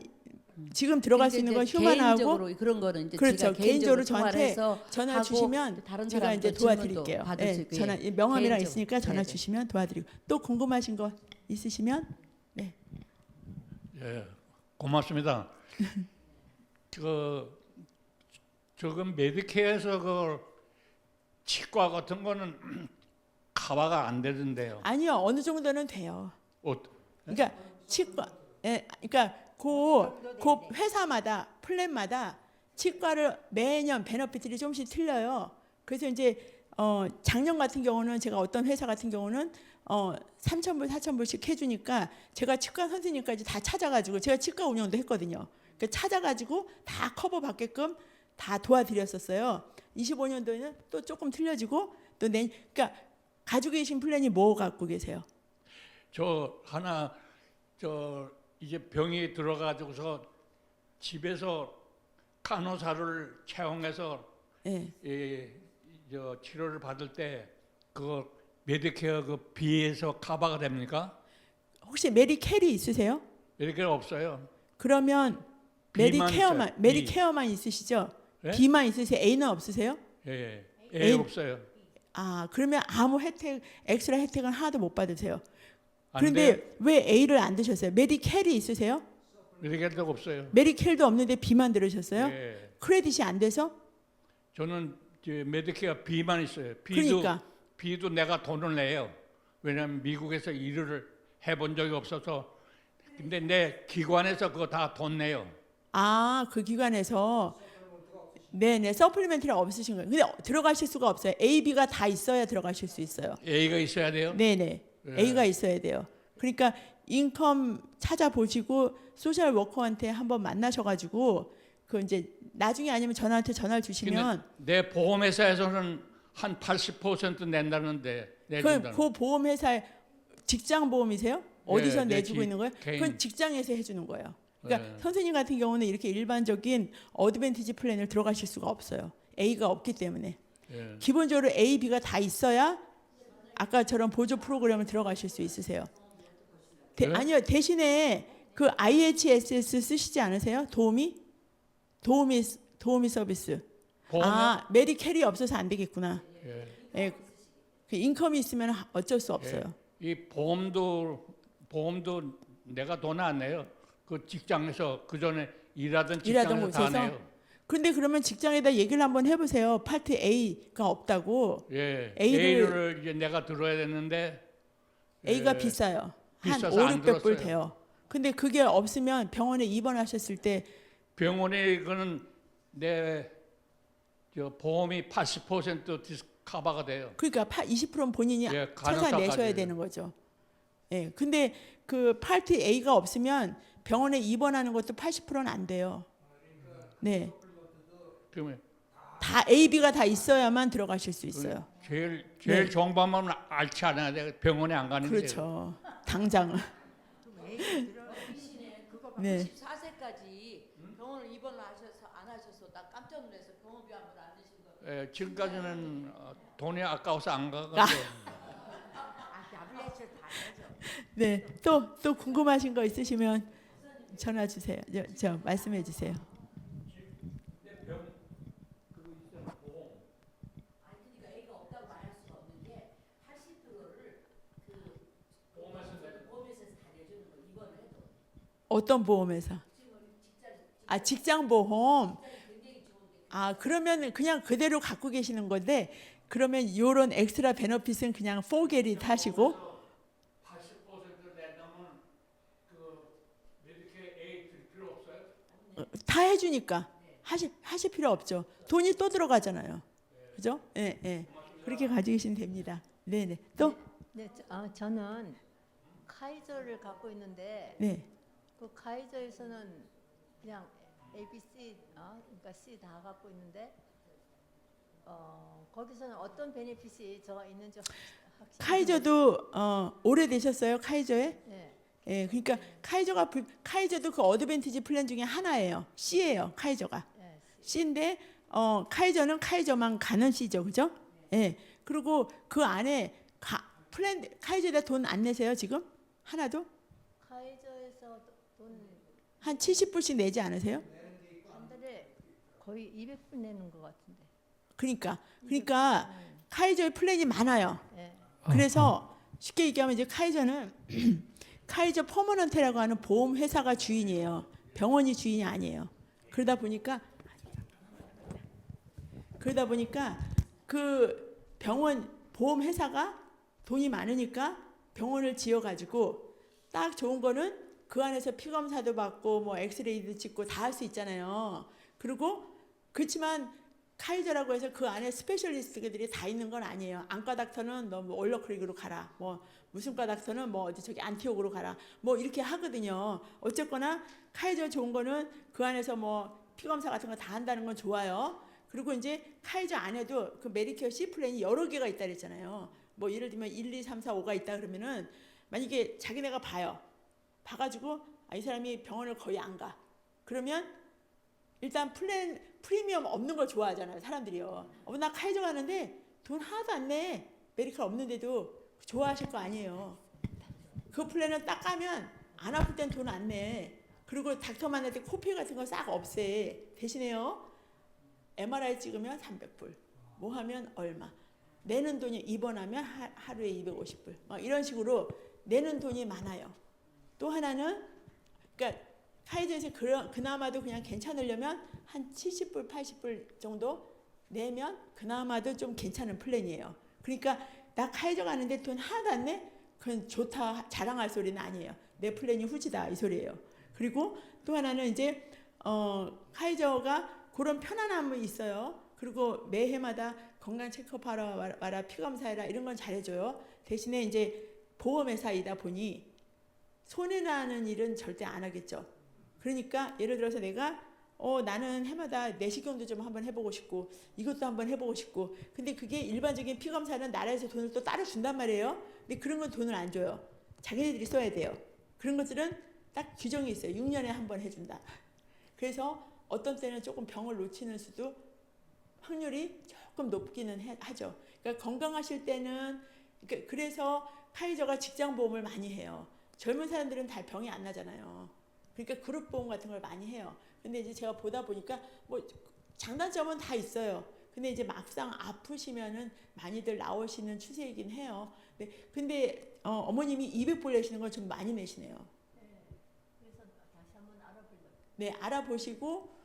지금 들어갈 수 있는 건
이제
휴마나하고
개인적으로 그런 거는 이제
그렇죠.
제가
개인적으로
개인적으로
저한테
통화를 해서
전화
하고
주시면
다른
제가 이제
사람도
도와드릴게요.
질문도 받을 수 있고,
전화
예.
명함이랑
개인적으로.
있으니까 전화
네네.
주시면 도와드리고 또 궁금하신 거 있으시면
예, 고맙습니다. 저건 메디케어에서 그 치과 같은 거는 커버가 안 되던데요.
아니요 어느 정도는 돼요.
어,
그러니까 치과, 그러니까 그 회사마다 플랜마다 치과를 매년 베너피트들이 조금씩 틀려요. 그래서 이제 작년 같은 경우는 제가 어떤 회사 같은 경우는 3,000불, 4,000불씩 해주니까 제가 치과 선생님까지 다 찾아가지고 제가 치과 운영도 했거든요. 그러니까 찾아가지고 다 커버 받게끔 다 도와드렸었어요. 25년도에는 또 조금 틀려지고 또 그러니까 가지고 계신 플랜이 뭐 갖고 계세요?
저 이제 병이 들어가지고서 집에서 간호사를 채용해서
예.
저 치료를 받을 때 그거 메디케어 그 비에서 커버가 됩니까?
혹시 메디켈이 있으세요?
메디케어 없어요.
그러면
B만 있어요.
메디케어만 있으시죠?
예?
B만 있으세요? A는 없으세요?
예,
A-
없어요.
아 그러면 아무 엑스트라 혜택은 하나도 못 받으세요.
안
그런데
돼요?
왜 A를 안 드셨어요? 메디켈이 있으세요?
메디케어도 없어요.
메디켈도 없는데 B만 들으셨어요?
예.
크레딧이 안 돼서?
저는 메디케어 B만 있어요.
그러니까
B도 내가 돈을 내요. 왜냐하면 미국에서 일을 해본 적이 없어서. 근데 내 기관에서 그거 다 돈 내요.
그 기관에서 네네 서플리멘트가 없으신 거예요. 근데 들어가실 수가 없어요. A, B가 다 있어야 들어가실 수 있어요.
A가 있어야 돼요.
네네
예.
A가 있어야 돼요. 그러니까 인컴 찾아보시고 소셜 워커한테 한번 만나셔가지고 그 이제 나중에 아니면 전화를 주시면
근데 내 보험회사에서는 한 80% 낸다는데 내준다는.
그 보험회사에 직장 보험이세요? 어디서
예,
내주고 있는 거예요?
개인.
그건 직장에서 해주는 거예요. 그러니까
예.
선생님 같은 경우는 이렇게 일반적인 어드밴티지 플랜을 들어가실 수가 없어요. A가 없기 때문에
예.
기본적으로 A, B가 다 있어야 아까처럼 보조 프로그램을 들어가실 수 있으세요.
네?
아니요 대신에 그 IHSS 쓰시지 않으세요? 도우미 서비스.
보험에
메디켈이 없어서 안 되겠구나.
예.
예, 그 인컴이 있으면 어쩔 수 없어요.
이 보험도 내가 돈 안 내요. 그 직장에서 그 전에 일하던 직장에서 다
곳에서?
내요.
그런데 그러면 직장에다 얘기를 한번 해보세요. 파트 A가 없다고.
예.
A를
이제 내가 들어야 되는데
A가
예.
비싸요. 한
비싸서 안
5,600불
들었어요.
돼요. 근데 그게 없으면 병원에 입원하셨을 때
병원에 그는 내 저 보험이 80% 디스커버가 돼요.
그러니까 20%는 본인이
예,
쳐서
간호사까지.
내셔야 되는 거죠. 예. 근데 그 파트 A가 없으면 병원에 입원하는 것도 80%는 안 돼요. 네.
그러면
다 A, B가 다 있어야만 들어가실 수 있어요.
제일
네.
좋은 방법은 앓지 않아야 돼. 병원에 안 가는 게.
그렇죠. 당장. 네.
94세까지 병원을 입원을 안 하셔서 나 깜짝 놀라서 병원비 한 번 안 내신 거.
예, 지금까지는 돈이 아까워서 안 가고.
네. 또 궁금하신 거 있으시면 전화 주세요. 저 말씀해 주세요. 어떤 보험회사? 아, 직장보험. 아, 그러면 그냥 그대로 갖고 계시는 건데 그러면 요런 엑스트라 베너핏은 그냥 포게릿 하시고
80% 낸다면 그 메디케어 A 들 필요 없어요?
다 해주니까 하실 필요 없죠. 돈이 또 들어가잖아요. 그죠? 예, 예. 그렇게 가지시면 됩니다. 네네. 또?
네, 저는 카이저를 갖고 있는데
네.
그 카이저에서는 그냥 A, B, C, 그러니까 C 다 갖고 있는데 거기서는 어떤 베네핏이 저 있는지 확실히
카이저도 오래되셨어요? 카이저에?
네,
예, 그러니까 카이저도 그 어드밴티지 플랜 중에 하나예요. C예요. 카이저가.
네,
C인데 카이저는 카이저만 가는 C죠. 그죠? 예. 그리고 그 안에 플랜 카이저에다 돈 안 내세요, 지금? 하나도?
카이저에서 돈
한 70불씩 내지 않으세요?
한 달에 거의 200불 내는 것 같은데.
그러니까 카이저의 플랜이 많아요.
네,
그래서 쉽게 얘기하면 이제 카이저는 카이저 퍼머넌트라고 하는 보험 회사가 주인이에요. 병원이 주인이 아니에요. 그러다 보니까 그 병원 보험 회사가 돈이 많으니까 병원을 지어 가지고 딱 좋은 거는 그 안에서 피 검사도 받고 뭐 엑스레이도 찍고 다 할 수 있잖아요. 그리고 그렇지만 카이저라고 해서 그 안에 스페셜리스트들이 다 있는 건 아니에요. 안과 닥터는 너 뭐 올러크릭으로 가라. 뭐 무슨과 닥터는 뭐 어디 저기 안티옥으로 가라. 뭐 이렇게 하거든요. 어쨌거나 카이저 좋은 거는 그 안에서 뭐 피검사 같은 거 다 한다는 건 좋아요. 그리고 이제 카이저 안에도 그 메디케어 C 플랜이 여러 개가 있다 그랬잖아요. 뭐 예를 들면 1, 2, 3, 4, 5가 있다 그러면은 만약에 자기네가 봐요. 봐가지고 이 사람이 병원을 거의 안 가. 그러면 일단 프리미엄 없는 걸 좋아하잖아요, 사람들이요. 나 카이저 가는데 돈 하나도 안 내. 메디컬 없는데도 좋아하실 거 아니에요. 그 플랜은 딱 가면 안 아플 땐 돈 안 내. 그리고 닥터 만날 때 코피 같은 거 싹 없애. 대신에요, MRI 찍으면 300불. 뭐 하면 얼마. 내는 돈이 입원하면 하루에 250불. 막 이런 식으로 내는 돈이 많아요. 또 하나는 그러니까 카이저에서 그나마도 그냥 괜찮으려면 한 70불, 80불 정도 내면 그나마도 좀 괜찮은 플랜이에요. 그러니까 나 카이저 가는데 돈 하나도 안 내? 그건 좋다 자랑할 소리는 아니에요. 내 플랜이 후지다 이 소리예요. 그리고 또 하나는 이제 카이저가 그런 편안함이 있어요. 그리고 매해마다 건강 체크업하러 와라, 피 검사해라 이런 건 잘해줘요. 대신에 이제 보험회사이다 보니 손해나는 일은 절대 안 하겠죠. 그러니까 예를 들어서 내가 나는 해마다 내시경도 좀 한번 해보고 싶고 이것도 한번 해보고 싶고 근데 그게 일반적인 피검사는 나라에서 돈을 또 따로 준단 말이에요. 근데 그런 건 돈을 안 줘요. 자기네들이 써야 돼요. 그런 것들은 딱 규정이 있어요. 6년에 한 번 해준다. 그래서 어떤 때는 조금 병을 놓치는 수도 확률이 조금 높기는 하죠. 그러니까 건강하실 때는 그래서 카이저가 직장보험을 많이 해요. 젊은 사람들은 다 병이 안 나잖아요. 그러니까 그룹보험 같은 걸 많이 해요. 근데 이제 제가 보다 보니까 뭐 장단점은 다 있어요. 근데 이제 막상 아프시면은 많이들 나오시는 추세이긴 해요. 근데 어머님이 200불 내시는 건 좀 많이 내시네요.
그래서 다시 한번 알아보려고.
네, 알아보시고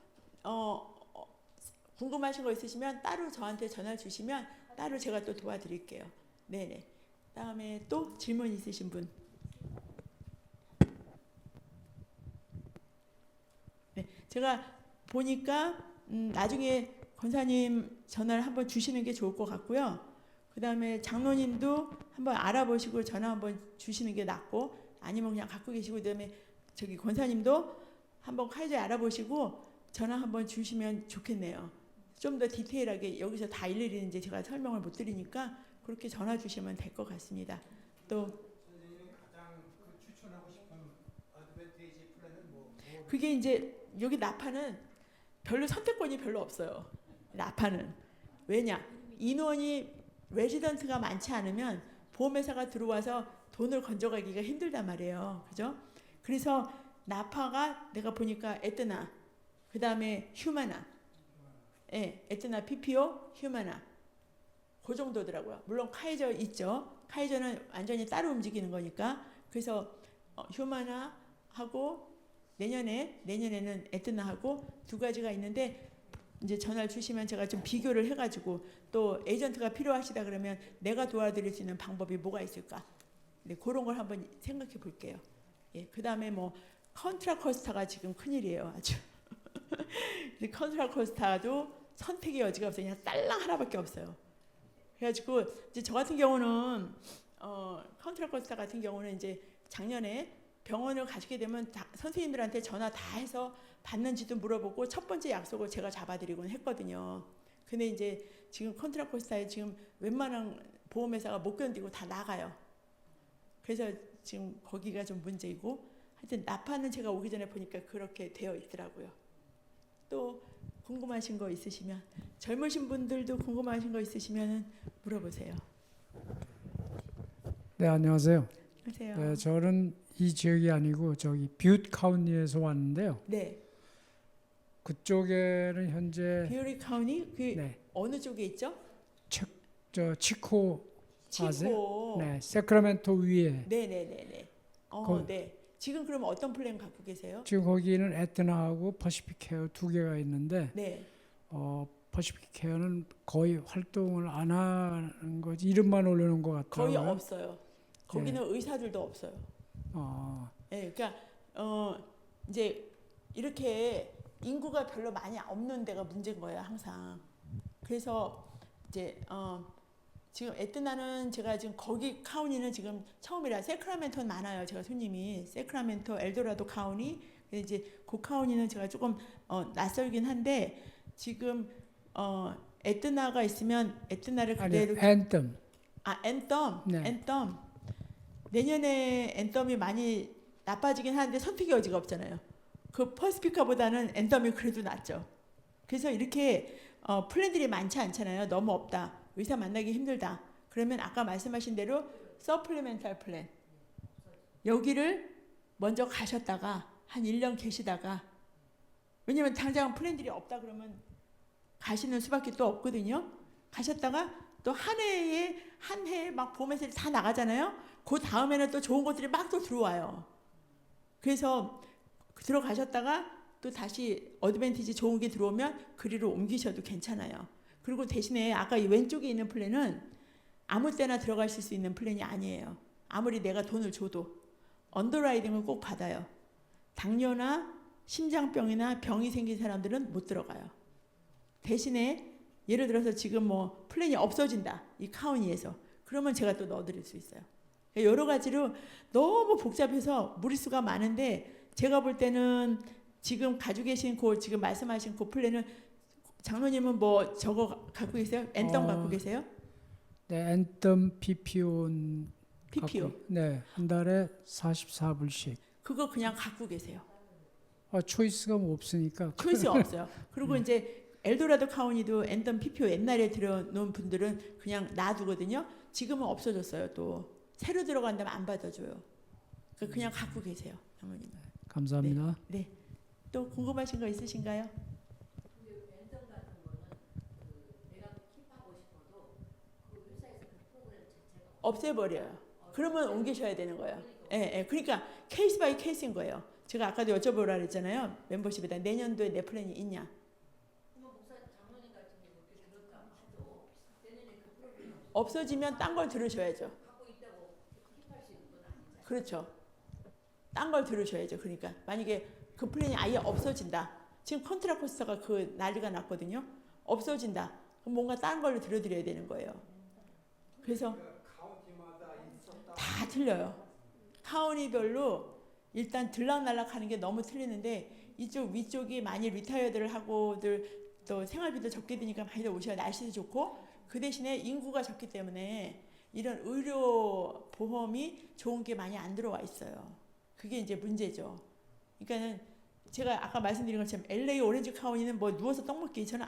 궁금하신 거 있으시면 따로 저한테 전화 주시면 따로 제가 또 도와드릴게요. 네네. 다음에 또 질문 있으신 분. 네, 제가 보니까 나중에 권사님 전화를 한번 주시는 게 좋을 것 같고요. 그 다음에 장로님도 한번 알아보시고 전화 한번 주시는 게 낫고 아니면 그냥 갖고 계시고 그다음에 저기 권사님도 한번 카이저에 알아보시고 전화 한번 주시면 좋겠네요. 좀 더 디테일하게 여기서 다 일일이 이제 제가 설명을 못 드리니까 그렇게 전화 주시면 될 것 같습니다. 또
선생님이 가장 추천하고 싶은 어드밴티지 플랜은 뭐?
그게 이제 여기 나파는 별로 선택권이 별로 없어요. 나파는 왜냐 인원이 레지던트가 많지 않으면 보험회사가 들어와서 돈을 건져가기가 힘들단 말이에요. 그죠? 그래서 나파가 내가 보니까 에트나 그 다음에 휴마나 에트나 PPO 휴마나 그 정도더라고요. 물론 카이저 있죠. 카이저는 완전히 따로 움직이는 거니까 그래서 휴마나하고 내년에는 에트나하고 두 가지가 있는데 이제 전화를 주시면 제가 좀 비교를 해가지고 또 에이전트가 필요하시다 그러면 내가 도와드릴 수 있는 방법이 뭐가 있을까? 네, 그런 걸 한번 생각해 볼게요. 예, 그 다음에 뭐 컨트라 코스타가 지금 큰일이에요, 아주. 컨트라 코스타도 선택의 여지가 없어요. 그냥 딸랑 하나밖에 없어요. 그래가지고 이제 저 같은 경우는 컨트라 코스타 같은 경우는 이제 작년에 병원을 가시게 되면 선생님들한테 전화 다 해서 받는지도 물어보고 첫 번째 약속을 제가 잡아드리곤 했거든요. 근데 이제 지금 컨트라 코스타에 지금 웬만한 보험회사가 못 견디고 다 나가요. 그래서 지금 거기가 좀 문제이고 하여튼 나파는 제가 오기 전에 보니까 그렇게 되어 있더라고요. 또 궁금하신 거 있으시면 젊으신 분들도 궁금하신 거 있으시면 물어보세요.
네, 안녕하세요.
하세요.
네, 저는 이 지역이 아니고 저기 뷰트 카운티에서 왔는데요.
네.
그쪽에는 현재
비오리 카운티 그
네,
어느 쪽에 있죠?
저 치코 아세요?
치코.
네, 세크라멘토 위에
네네네네.
거-
네. 지금 그럼 어떤 플랜 갖고 계세요?
지금 거기는 에트나하고 퍼시픽 케어 두 개가 있는데
네.
퍼시픽 케어는 거의 활동을 안 하는 거지 이름만 올려놓은 것
거의
같아요.
없어요. 거기는 의사들도 없어요. 네, 그러니까 이제 이렇게 인구가 별로 많이 없는 데가 문제인 거예요, 항상. 그래서 이제 지금 에트나는 제가 지금 거기 카운티는 지금 처음이라 세크라멘토는 많아요. 제가 손님이 세크라멘토, 엘도라도 카운티. 근데 이제 그 카운티는 제가 조금 낯설긴 한데 지금 에트나가 있으면 에트나를
아니
그대로
앤텀.
앤텀.
네.
앤텀. 내년에 앤텀이 많이 나빠지긴 하는데 선택의 여지가 없잖아요. 그 퍼시피카보다는 앤텀이 그래도 낫죠. 그래서 이렇게 플랜들이 많지 않잖아요. 너무 없다. 의사 만나기 힘들다. 그러면 아까 말씀하신 대로 서플리멘탈 플랜. 여기를 먼저 가셨다가 한 1년 계시다가 왜냐면 당장 플랜들이 없다 그러면 가시는 수밖에 또 없거든요. 가셨다가 또 한 해에 막 보험회사들이 다 나가잖아요. 그 다음에는 또 좋은 것들이 막 또 들어와요. 그래서 들어가셨다가 또 다시 어드밴티지 좋은 게 들어오면 그리로 옮기셔도 괜찮아요. 그리고 대신에 아까 이 왼쪽에 있는 플랜은 아무 때나 들어가실 수 있는 플랜이 아니에요. 아무리 내가 돈을 줘도 언더라이딩을 꼭 받아요. 당뇨나 심장병이나 병이 생긴 사람들은 못 들어가요. 대신에 예를 들어서 지금 뭐 플랜이 없어진다. 이 카운티에서. 그러면 제가 또 넣어드릴 수 있어요. 여러 가지로 너무 복잡해서 무리수가 많은데 제가 볼 때는 지금 가지고 계신 지금 말씀하신 그 플랜은 장로님은 뭐 저거 갖고 계세요? 앤덤 갖고 계세요?
네, 앤텀 PPO.
PPO.
네, 한 달에 44불씩.
그거 그냥 갖고 계세요.
초이스가 뭐 없으니까.
초이스가 없어요. 그리고 이제 엘도라도 카운티도 앤덤 PPO 옛날에 들어놓은 분들은 그냥 놔두거든요. 지금은 없어졌어요. 또 새로 들어간다면 안 받아줘요. 그냥 갖고 계세요, 장로님.
감사합니다.
네. 또 궁금하신 거 있으신가요? 없애버려요. 그러면 옮기셔야 되는 거예요. 예. 그러니까 케이스 바이 케이스인 거예요. 제가 아까도 여쭤보라 그랬잖아요. 멤버십에다 내년도에 내 플랜이 있냐. 없어지면 딴 걸 들으셔야죠. 그렇죠. 딴 걸 들으셔야죠. 그러니까 만약에 그 플랜이 아예 없어진다. 지금 컨트라 코스터가 그 난리가 났거든요. 없어진다. 그럼 뭔가 딴 걸로 들어드려야 되는 거예요. 그래서 다 틀려요. 카운티별로 일단 들락날락하는 게 너무 틀리는데 이쪽 위쪽이 많이 리타이어드를 하고들 또 생활비도 적게 드니까 많이들 오셔야 날씨도 좋고 그 대신에 인구가 적기 때문에 이런 의료 보험이 좋은 게 많이 안 들어와 있어요. 그게 이제 문제죠. 그러니까는 제가 아까 말씀드린 것처럼 LA 오렌지 카운티는 뭐 누워서 떡 먹기 저는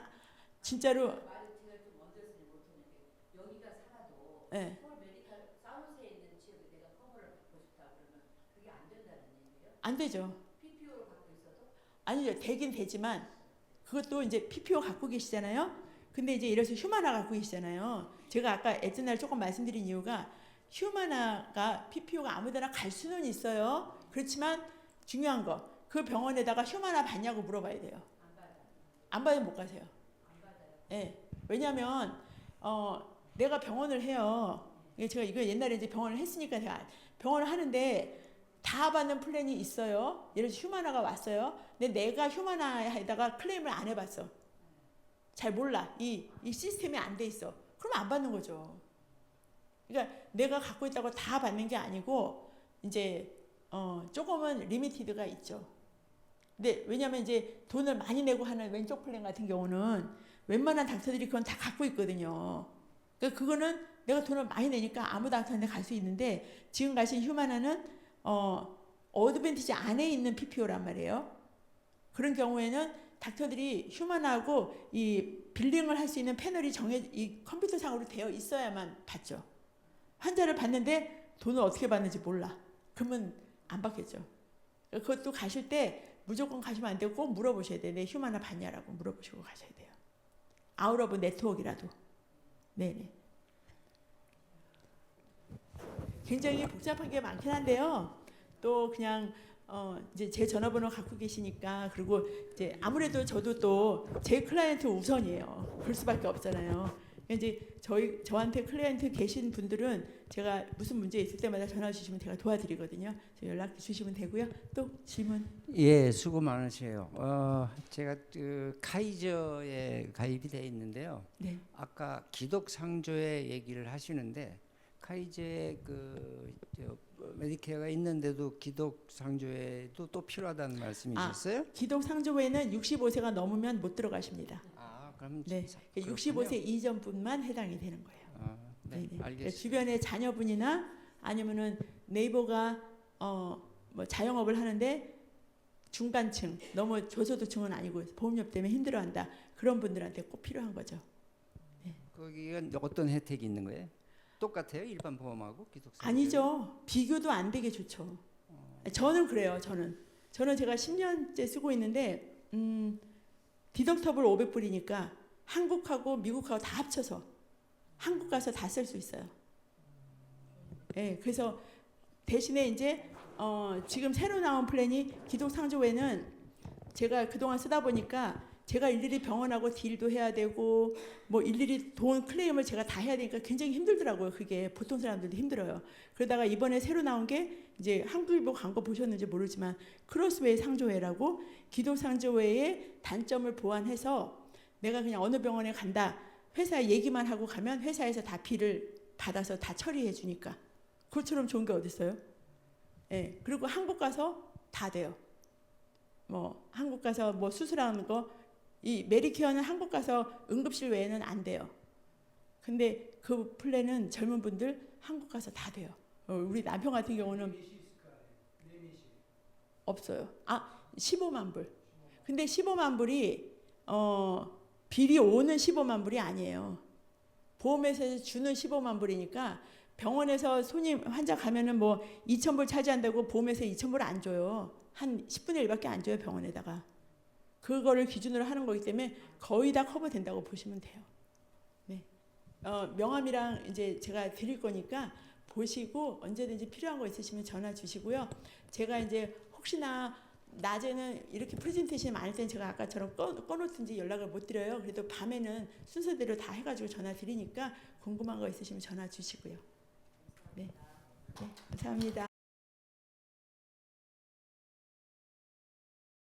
진짜로 네. 안 되죠. 아니죠. 되긴 되지만 그것도 이제 PPO 갖고 계시잖아요. 근데 이제 이래서 휴마나 갖고 계시잖아요. 제가 아까 에트나를 조금 말씀드린 이유가 휴마나가 PPO가 아무데나 갈 수는 있어요. 그렇지만 중요한 거. 그 그 병원에다가 휴마나 받냐고 물어봐야 돼요. 안 받으면 못 가세요. 예. 왜냐하면 내가 병원을 해요. 제가 이거 옛날에 이제 병원을 했으니까 제가 병원을 하는데 다 받는 플랜이 있어요. 예를 들어 휴마나가 왔어요. 근데 내가 휴마나에다가 클레임을 안 해봤어. 잘 몰라. 이 시스템이 안 돼 있어. 그러면 안 받는 거죠. 그러니까 내가 갖고 있다고 다 받는 게 아니고 이제 조금은 리미티드가 있죠. 근데 왜냐하면 이제 돈을 많이 내고 하는 왼쪽 플랜 같은 경우는 웬만한 닥터들이 그건 다 갖고 있거든요. 그러니까 그거는 내가 돈을 많이 내니까 아무 닥터한테 갈 수 있는데 지금 가신 휴마나는 어드밴티지 안에 있는 PPO란 말이에요. 그런 경우에는 닥터들이 휴마나하고 이 빌링을 할 수 있는 패널이 이 컴퓨터상으로 되어 있어야만 받죠. 환자를 받는데 돈을 어떻게 받는지 몰라. 그러면 안 받겠죠. 그것도 가실 때 무조건 가시면 안 되고 꼭 물어보셔야 돼요. 내 휴마나 받냐라고 물어보시고 가셔야 돼요. 아웃 오브 네트워크라도. 네네. 굉장히 복잡한 게 많긴 한데요. 또 그냥 이제 제 전화번호 갖고 계시니까 그리고 이제 아무래도 저도 또 제 클라이언트 우선이에요. 그럴 수밖에 없잖아요. 이제 저한테 클라이언트 계신 분들은 제가 무슨 문제 있을 때마다 전화 주시면 제가 도와드리거든요. 연락 주시면 되고요. 또 질문.
예, 수고 많으세요. 제가 그 카이저에 가입이 돼 있는데요.
네.
아까 기독상조회 얘기를 하시는데 카이저에 메디케어가 있는데도 기독상조회도 또 필요하다는 말씀이셨어요?
기독 상조회는 65세가 넘으면 못 들어가십니다.
그럼
네.
그렇군요.
65세 이전분만 해당이 되는 거예요.
네,
네네.
알겠습니다.
주변에 자녀분이나 아니면은 네이버가 뭐 자영업을 하는데 중간층, 너무 저소득층은 아니고 보험료 때문에 힘들어한다. 그런 분들한테 꼭 필요한 거죠.
거기가 어떤 혜택이 있는 거예요? 똑같아요? 일반 보험하고 기독상조회?
아니죠. 비교도 안 되게 좋죠. 저는 그래요. 저는 제가 10년째 쓰고 있는데 디덕터블 500불이니까 한국하고 미국하고 다 합쳐서 한국 가서 다 쓸 수 있어요. 예, 그래서 대신에 이제 지금 새로 나온 플랜이 기독상조회는 제가 그동안 쓰다 보니까 제가 일일이 병원하고 딜도 해야 되고 뭐 일일이 돈 클레임을 제가 다 해야 되니까 굉장히 힘들더라고요. 그게 보통 사람들도 힘들어요. 그러다가 이번에 새로 나온 게 이제 한국일보 광고 보셨는지 모르지만 크로스웨이 상조회라고 기독상조회의 단점을 보완해서 내가 그냥 어느 병원에 간다 회사에 얘기만 하고 가면 회사에서 다 비를 받아서 다 처리해 주니까 그것처럼 좋은 게 어디 있어요? 예. 그리고 한국 가서 다 돼요. 뭐 한국 가서 뭐 수술하는 거 이 메디케어는 한국 가서 응급실 외에는 안 돼요. 근데 그 플랜은 젊은 분들 한국 가서 다 돼요. 우리 남편 같은 경우는 없어요. 15만 불. 근데 15만 불이 비리 오는 15만 불이 아니에요. 보험회사에서 주는 15만 불이니까 병원에서 환자 가면은 뭐 2,000불 차지한다고 보험회사 2,000불 안 줘요. 한 10분의 1밖에 안 줘요, 병원에다가. 그거를 기준으로 하는 거기 때문에 거의 다 커버된다고 보시면 돼요. 네. 명함이랑 이제 제가 드릴 거니까 보시고 언제든지 필요한 거 있으시면 전화 주시고요. 제가 이제 혹시나 낮에는 이렇게 프레젠테이션이 많을 때는 제가 아까처럼 꺼놓든지 연락을 못 드려요. 그래도 밤에는 순서대로 다 해가지고 전화 드리니까 궁금한 거 있으시면 전화 주시고요. 네. 네. 감사합니다.